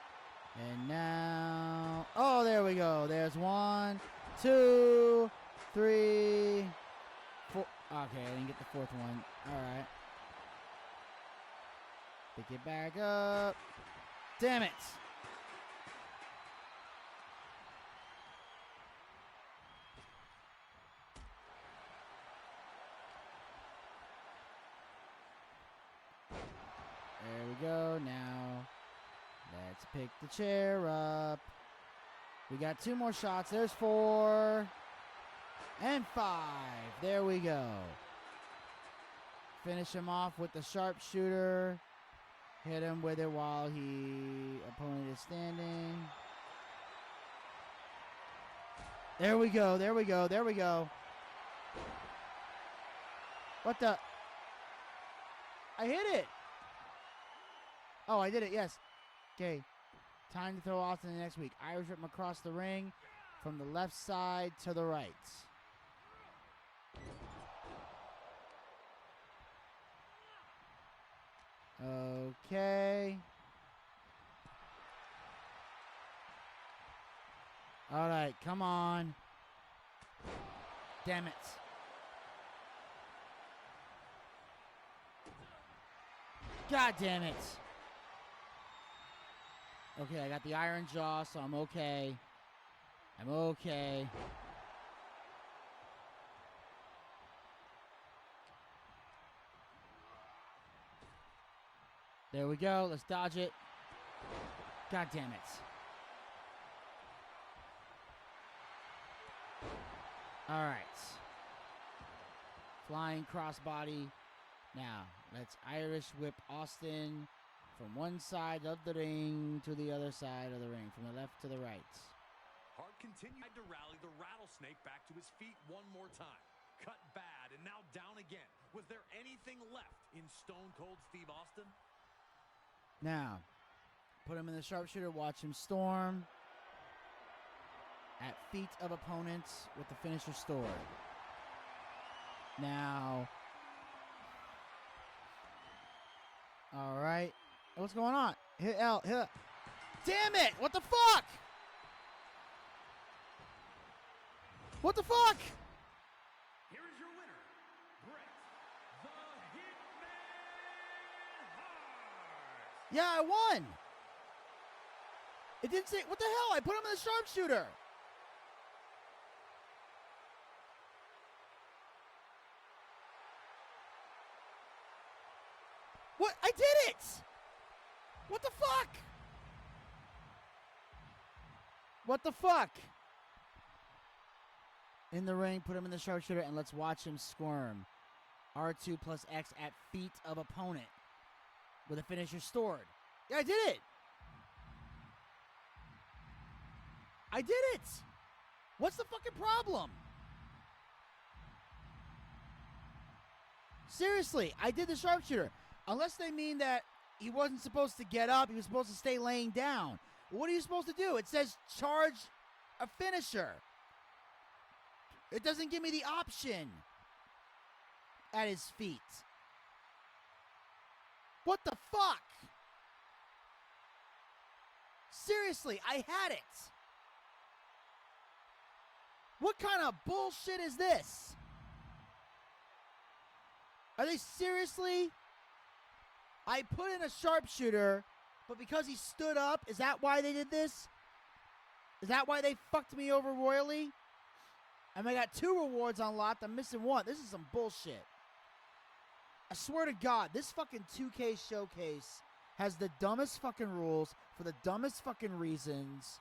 And now, oh, there we go. There's 1, 2, 3, 4. Okay, I didn't get the fourth one. All right. Pick it back up. Damn it. There we go. Now, let's pick the chair up. We got 2 more shots. There's 4. And 5. There we go. Finish him off with the sharpshooter. Hit him with it while opponent is standing. There we go, there we go, there we go. What the? I hit it. Oh, I did it, yes. Okay. Time to throw Austin the next week. Irish whip him across the ring from the left side to the right. Okay. All right, come on. Damn it. God damn it. Okay, I got the iron jaw, so I'm okay. I'm okay. There we go. Let's dodge it. God damn it. All right. Flying crossbody. Now, let's Irish whip Austin from one side of the ring to the other side of the ring, from the left to the right. Hart continued to rally the rattlesnake back to his feet one more time. Cut bad and now down again. Was there anything left in Stone Cold Steve Austin? Now, put him in the sharpshooter, watch him storm at feet of opponents with the finisher stored. Now, all right. What's going on? Hit L. Hit. Damn it! What the fuck? What the fuck? Here is your winner, Bret The Hitman Hart. Yeah, I won. It didn't say. What the hell? I put him in the sharpshooter. What? I did it! What the fuck? What the fuck? In the ring, put him in the sharpshooter, and let's watch him squirm. R2 plus X at feet of opponent with a finisher stored. Yeah, I did it! I did it! What's the fucking problem? Seriously, I did the sharpshooter. Unless they mean that he wasn't supposed to get up, he was supposed to stay laying down. What are you supposed to do? It says charge a finisher. It doesn't give me the option at his feet. What the fuck? Seriously, I had it. What kind of bullshit is this? Are they seriously? I put in a sharpshooter, but because he stood up, is that why they did this? Is that why they fucked me over royally? And I got 2 rewards unlocked. I'm missing 1. This is some bullshit. I swear to God, this fucking 2K showcase has the dumbest fucking rules for the dumbest fucking reasons.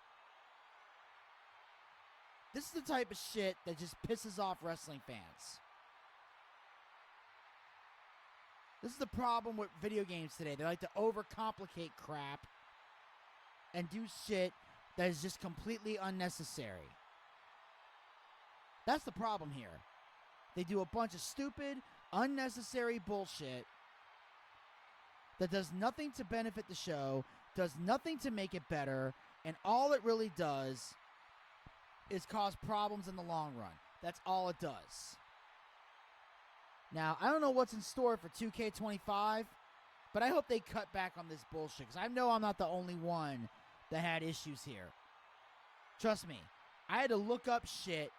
This is the type of shit that just pisses off wrestling fans. This is the problem with video games today. They like to overcomplicate crap and do shit that is just completely unnecessary. That's the problem here. They do a bunch of stupid, unnecessary bullshit that does nothing to benefit the show, does nothing to make it better, and all it really does is cause problems in the long run. That's all it does. Now, I don't know what's in store for 2K25, but I hope they cut back on this bullshit, because I know I'm not the only one that had issues here. Trust me, I had to look up shit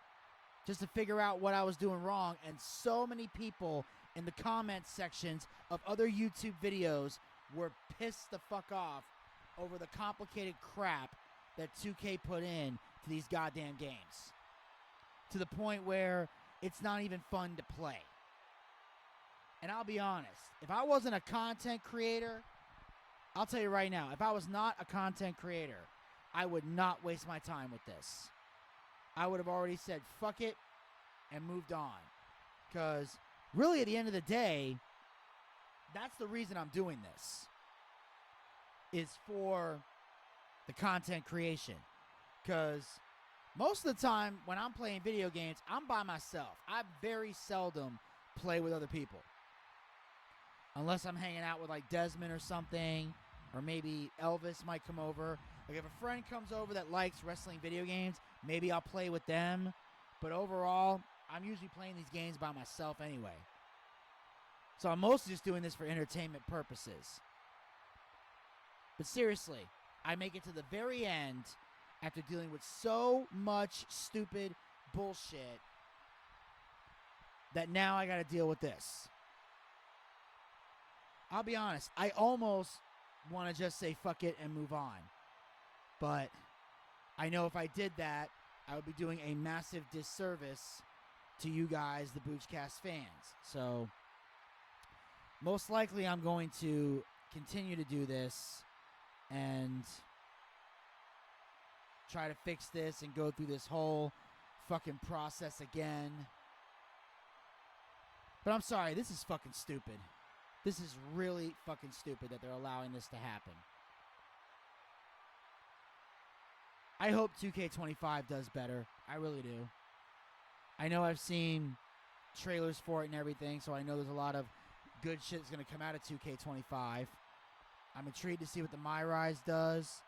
just to figure out what I was doing wrong, and so many people in the comment sections of other YouTube videos were pissed the fuck off over the complicated crap that 2K put in to these goddamn games. To the point where it's not even fun to play. And I'll be honest, if I wasn't a content creator, I'll tell you right now, if I was not a content creator, I would not waste my time with this. I would have already said fuck it and moved on. Because really at the end of the day, that's the reason I'm doing this. is for the content creation. Because most of the time when I'm playing video games, I'm by myself. I very seldom play with other people. Unless I'm hanging out with like Desmond or something, or maybe Elvis might come over. Like if a friend comes over that likes wrestling video games, maybe I'll play with them. But overall, I'm usually playing these games by myself anyway. So I'm mostly just doing this for entertainment purposes. But seriously, I make it to the very end after dealing with so much stupid bullshit that now I gotta deal with this. I'll be honest, I almost want to just say fuck it and move on. But I know if I did that, I would be doing a massive disservice to you guys, the Boochcast fans. So most likely I'm going to continue to do this and try to fix this and go through this whole fucking process again. But I'm sorry, this is fucking stupid. This is really fucking stupid that they're allowing this to happen. I hope 2K25 does better. I really do. I know I've seen trailers for it and everything, so I know there's a lot of good shit that's going to come out of 2K25. I'm intrigued to see what the My Rise does.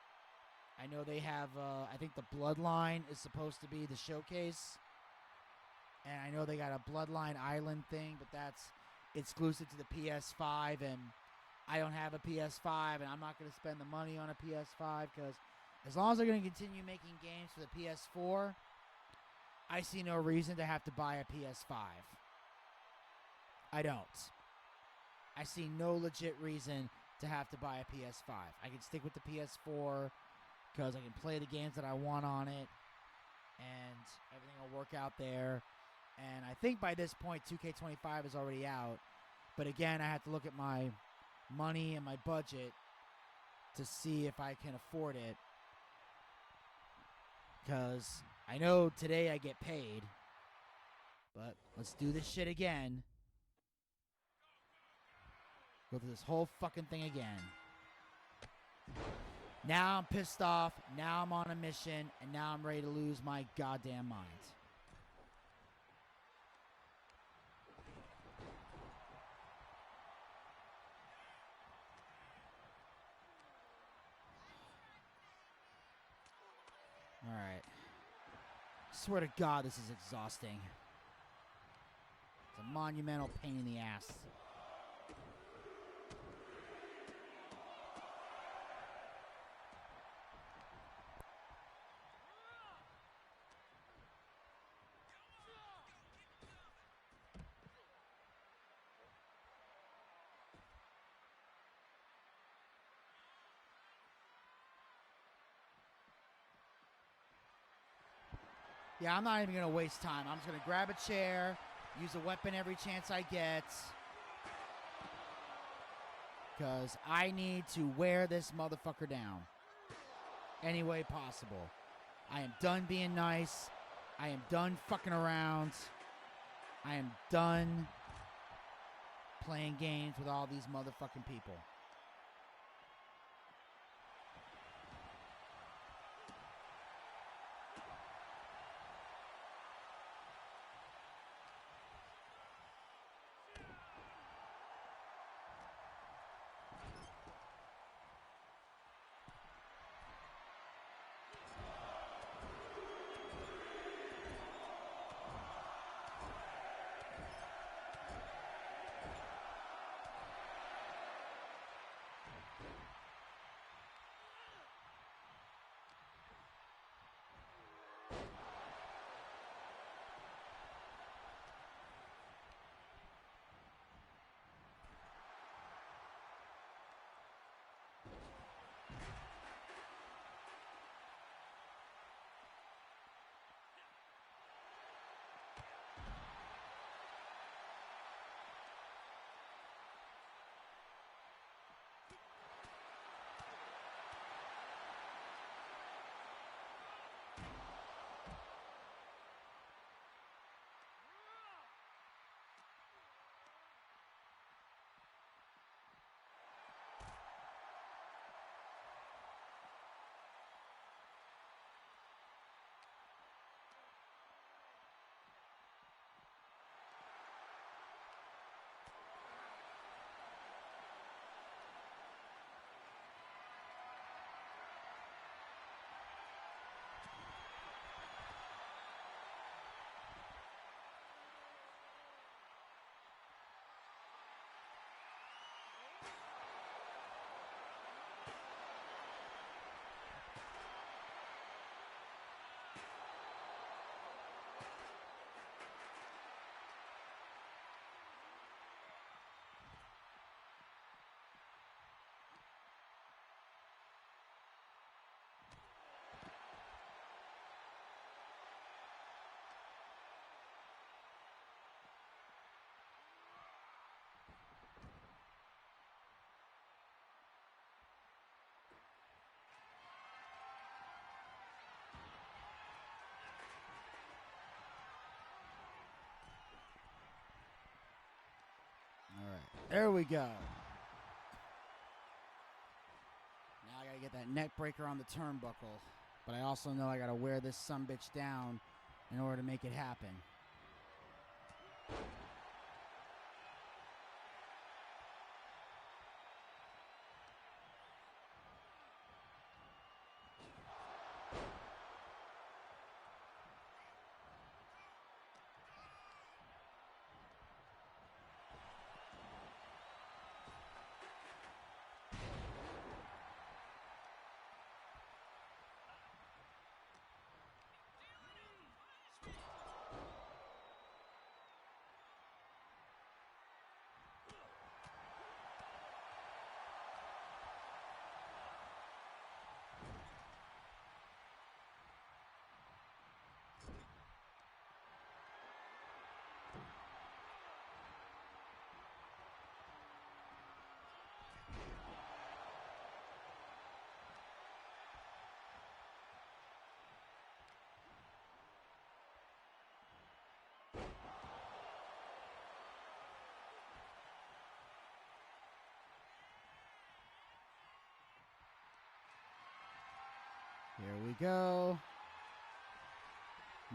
I know they have, I think the Bloodline is supposed to be the showcase. And I know they got a Bloodline Island thing, but that's exclusive to the PS5, and I don't have a PS5, and I'm not going to spend the money on a PS5, because as long as they're going to continue making games for the PS4, I see no reason to have to buy a PS5. I don't. I see no legit reason to have to buy a PS5. I can stick with the PS4 because I can play the games that I want on it, and everything will work out there. And I think by this point, 2K25 is already out. But again, I have to look at my money and my budget to see if I can afford it. Because I know today I get paid. But let's do this shit again. Go through this whole fucking thing again. Now I'm pissed off. Now I'm on a mission. And now I'm ready to lose my goddamn mind. Alright. Swear to God, this is exhausting. It's a monumental pain in the ass. Yeah, I'm not even going to waste time. I'm just going to grab a chair, use a weapon every chance I get. Because I need to wear this motherfucker down. Any way possible. I am done being nice. I am done fucking around. I am done playing games with all these motherfucking people. There we go. Now I gotta get that neck breaker on the turnbuckle. But I also know I gotta wear this sumbitch down in order to make it happen. Here we go.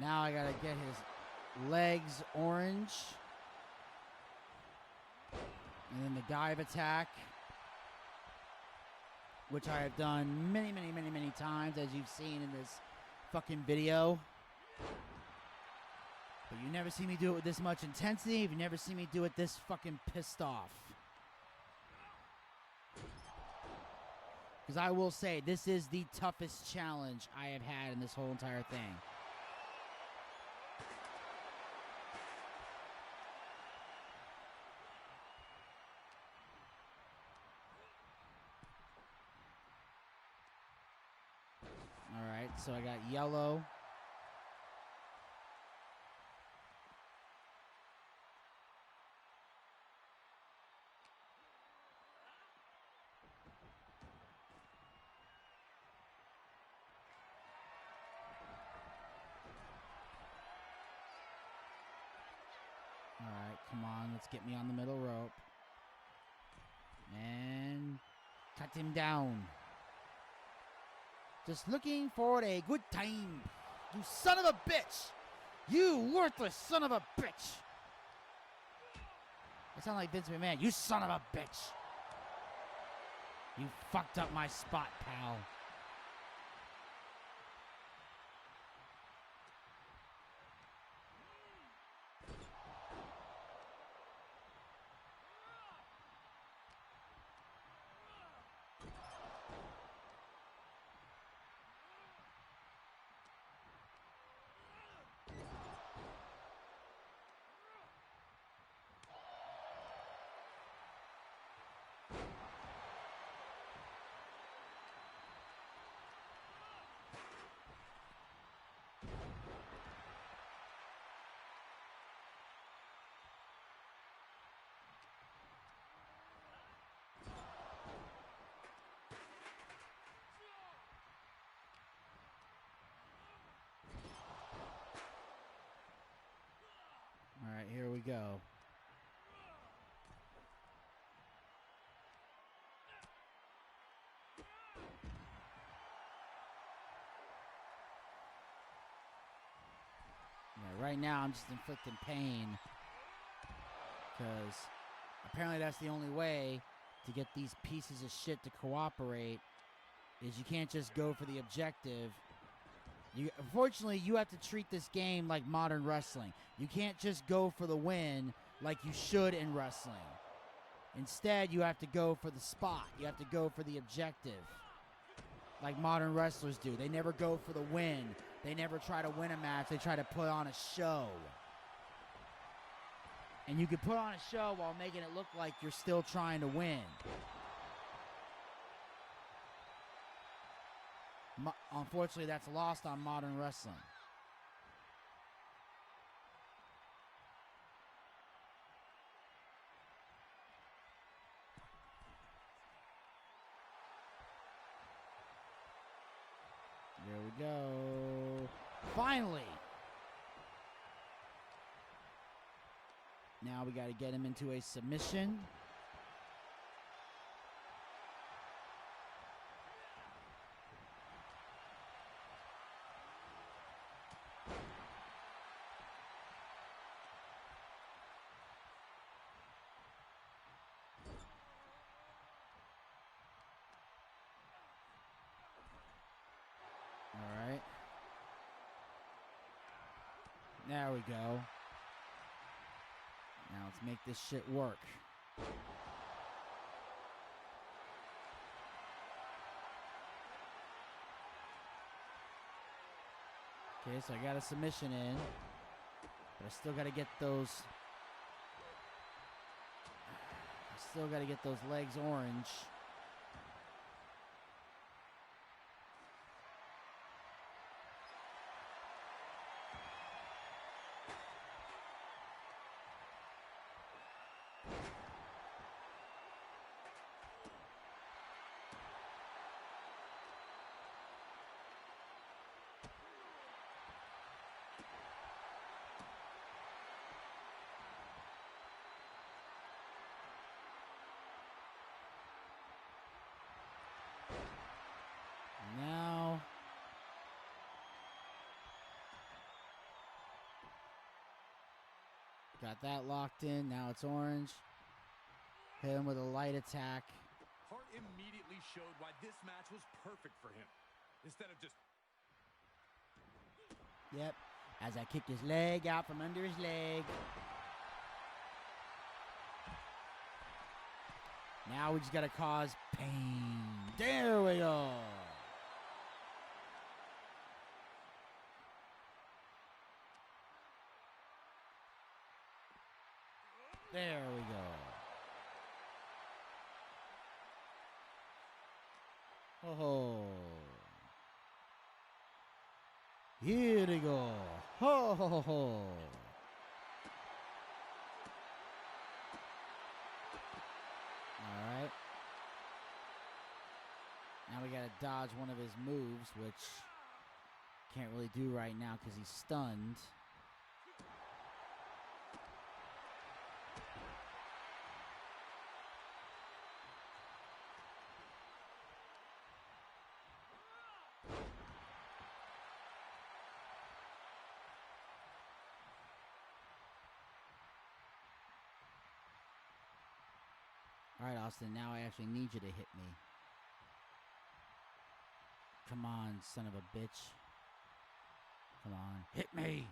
Now I gotta get his legs orange. And then the dive attack, which I have done many, many, many, many times, as you've seen in this fucking video. But you never see me do it with this much intensity. You never see me do it this fucking pissed off. Because I will say, this is the toughest challenge I have had in this whole entire thing. Alright, so I got yellow. Alright, come on, let's get me on the middle rope. And cut him down. Just looking for a good time. You son of a bitch! You worthless son of a bitch! I sound like Vince McMahon. You son of a bitch! You fucked up my spot, pal. All right, here we go. Yeah, right now I'm just inflicting pain because apparently that's the only way to get these pieces of shit to cooperate is you can't just go for the objective. Unfortunately, you have to treat this game like modern wrestling. You can't just go for the win like you should in wrestling. Instead, you have to go for the spot. You have to go for the objective like modern wrestlers do. They never go for the win. They never try to win a match. They try to put on a show. And you can put on a show while making it look like you're still trying to win. Unfortunately, that's lost on modern wrestling. There we go. Finally! Now we got to get him into a submission. There we go. Now let's make this shit work. Okay, so I got a submission in. But I still got to get those... legs orange. Now, got that locked in. Now it's orange. Hit him with a light attack. Hart immediately showed why this match was perfect for him. Instead of just... Yep. As I kicked his leg out from under his leg. Now we just got to cause pain. There we go. There we go. Oh. Here we go. Ho ho ho. All right. Now we gotta dodge one of his moves, which can't really do right now because he's stunned. All right, Austin, now I actually need you to hit me. Come on, son of a bitch. Come on, hit me.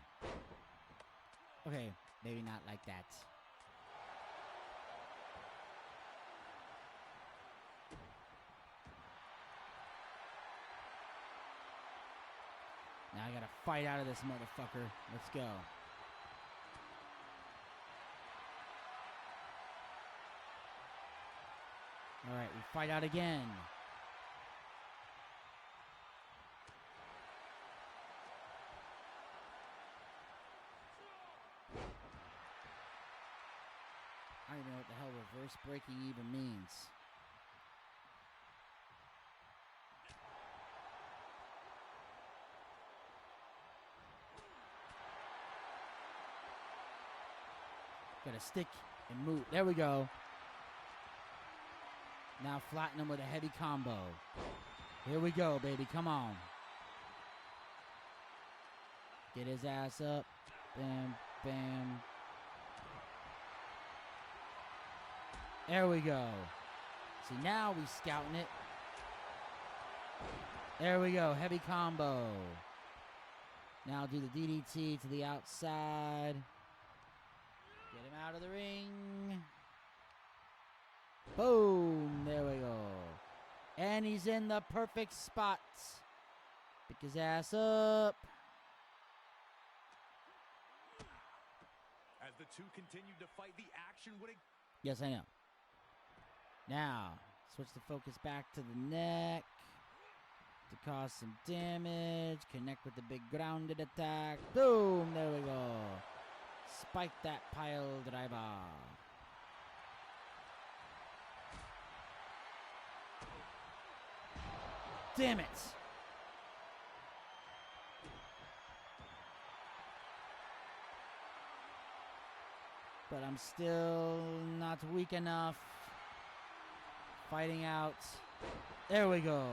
Okay, maybe not like that. Now I gotta fight out of this motherfucker. Let's go. All right, we fight out again. I don't even know what the hell reverse breaking even means. Gotta stick and move. There we go. Now flatten him with a heavy combo. Here we go, baby. Come on. Get his ass up. Bam, bam. There we go. See, now we scouting it. There we go. Heavy combo. Now do the DDT to the outside. Get him out of the ring. Boom. There we go. And he's in the perfect spot. Pick his ass up. As the two continued to fight, the action would... Yes, I know. Now, switch the focus back to the neck to cause some damage. Connect with the big grounded attack. Boom! There we go. Spike that pile driver. Damn it! But I'm still not weak enough. Fighting out. There we go.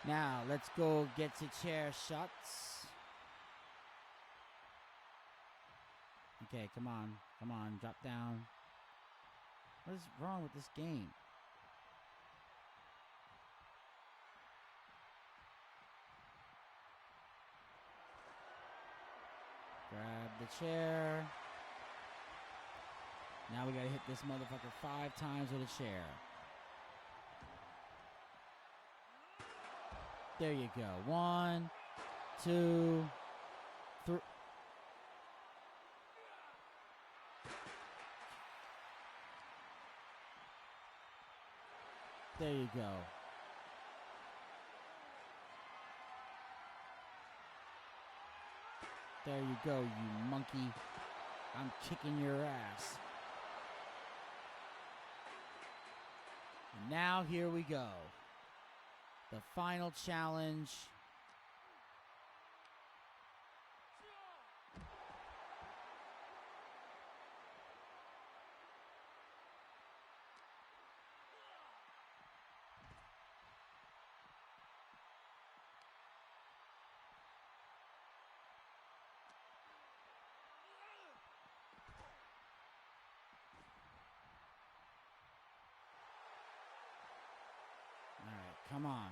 Now, let's go get to chair shots. Okay, come on. Come on, drop down. What is wrong with this game? Grab the chair. Now we gotta hit this motherfucker 5 times with a chair. There you go. 1, 2, 3. There you go. There you go, you monkey. I'm kicking your ass. And now here we go. The final challenge. All right, come on.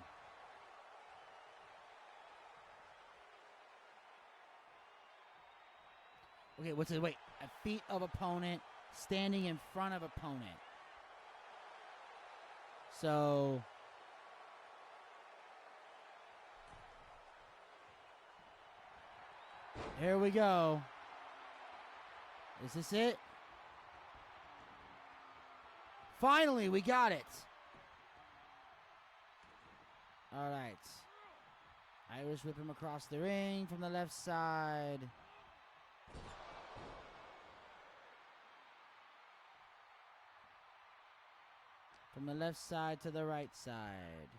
Okay, what's it? Wait, at feet of opponent, standing in front of opponent. So here we go. Is this it? Finally, we got it. All right. Irish whip him across the ring from the left side. From the left side to the right side.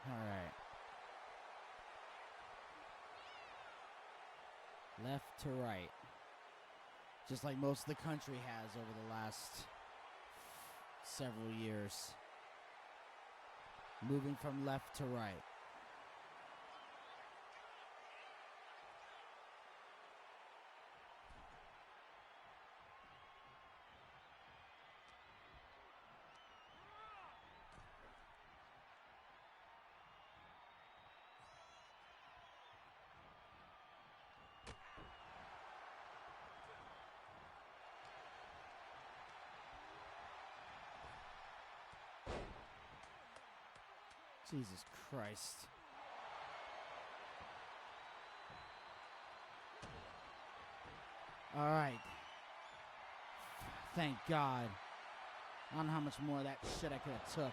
All right. Left to right. Just like most of the country has over the last several years. Moving from left to right. Jesus Christ. All right. Thank God. I don't know how much more of that shit I could have took.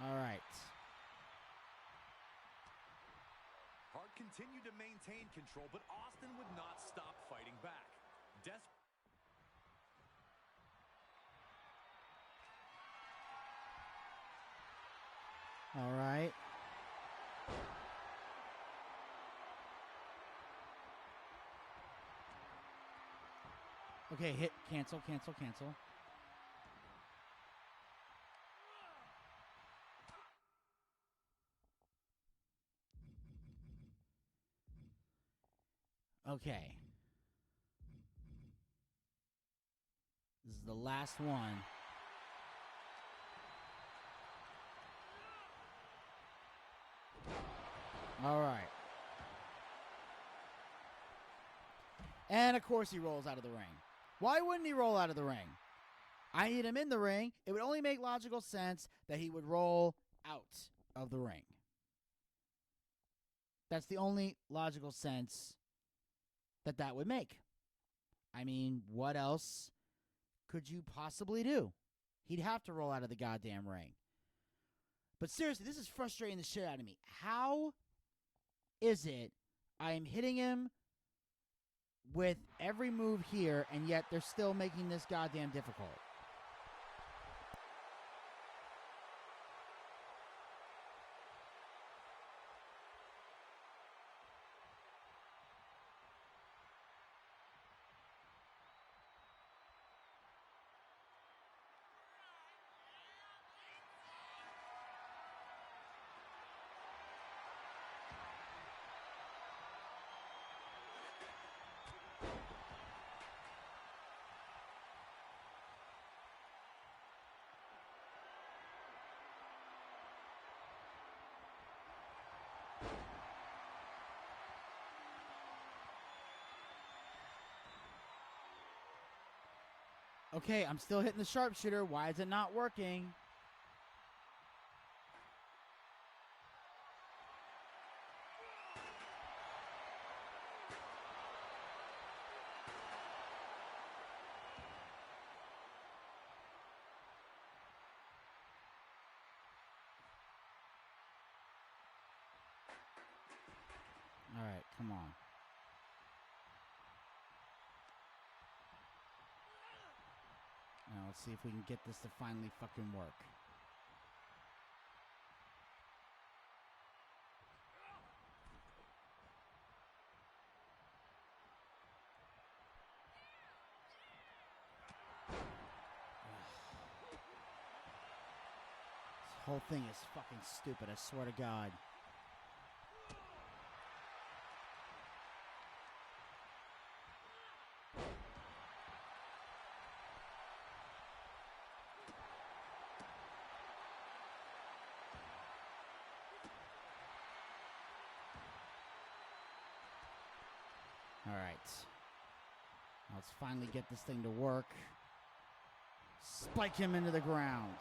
All right. Hart continued to maintain control, but Austin would not stop fighting back. All right. Okay, hit, cancel, cancel, cancel. Okay. This is the last one. All right. And, of course, he rolls out of the ring. Why wouldn't he roll out of the ring? I need him in the ring. It would only make logical sense that he would roll out of the ring. That's the only logical sense that that would make. I mean, what else could you possibly do? He'd have to roll out of the goddamn ring. But seriously, this is frustrating the shit out of me. How is it I am hitting him with every move here, and yet they're still making this goddamn difficult? Okay, I'm still hitting the sharpshooter. Why is it not working? All right, come on. Now let's see if we can get this to finally fucking work. This whole thing is fucking stupid, I swear to God. All right. Now let's finally get this thing to work. Spike him into the ground.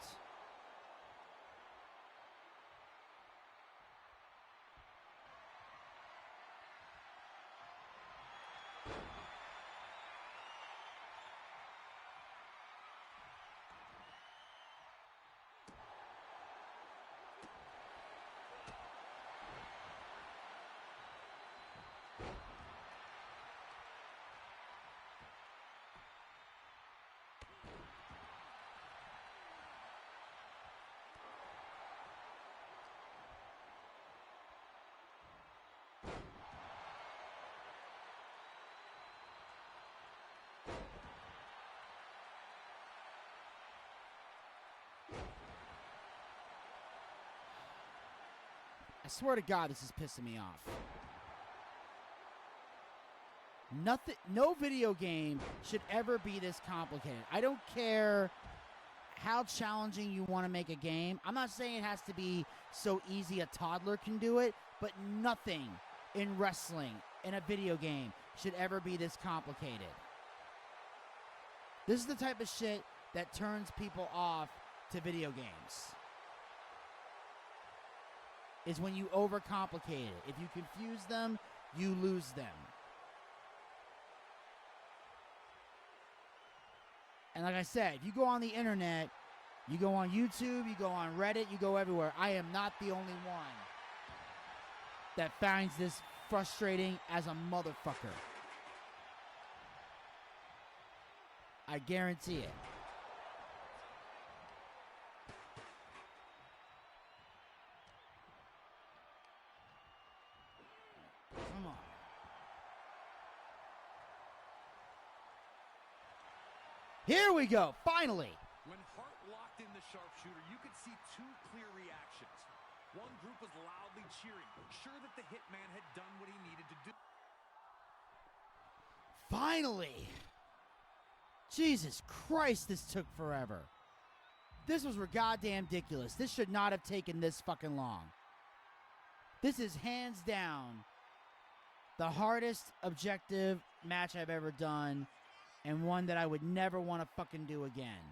I swear to God, this is pissing me off. No video game should ever be this complicated. I don't care how challenging you want to make a game. I'm not saying it has to be so easy a toddler can do it, but nothing in wrestling, in a video game, should ever be this complicated. This is the type of shit that turns people off to video games. Is when you overcomplicate it. If you confuse them, you lose them. And like I said, if you go on the internet, you go on YouTube, you go on Reddit, you go everywhere. I am not the only one that finds this frustrating as a motherfucker. I guarantee it. Come on. Here we go, finally. When Hart locked in the sharpshooter, you could see two clear reactions. One group was loudly cheering, sure that the Hitman had done what he needed to do. Finally. Jesus Christ, this took forever. This was goddamn ridiculous. This should not have taken this fucking long. This is hands down the hardest objective match I've ever done, and one that I would never want to fucking do again.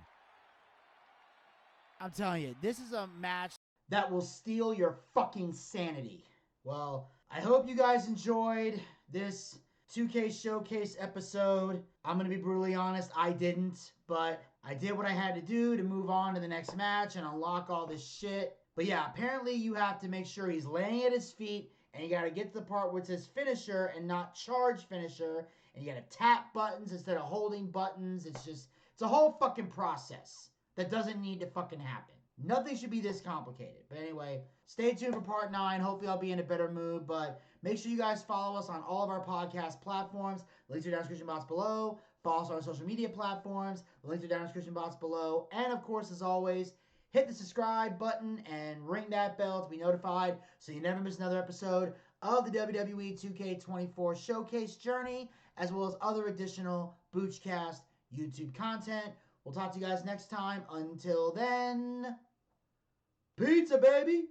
I'm telling you, this is a match that will steal your fucking sanity. Well, I hope you guys enjoyed this 2K Showcase episode. I'm going to be brutally honest, I didn't, but I did what I had to do to move on to the next match and unlock all this shit. But yeah, apparently you have to make sure he's laying at his feet, and you got to get to the part where it says finisher and not charge finisher, and you got to tap buttons instead of holding buttons. It's a whole fucking process that doesn't need to fucking happen. Nothing should be this complicated. But anyway, stay tuned for part 9. Hopefully I'll be in a better mood. But make sure you guys follow us on all of our podcast platforms. Links are down in the description box below. Follow us on our social media platforms. The links are down in the description box below. And of course, as always, hit the subscribe button and ring that bell to be notified so you never miss another episode of the WWE 2K24 Showcase Journey, as well as other additional Boochcast YouTube content. We'll talk to you guys next time. Until then, pizza, baby!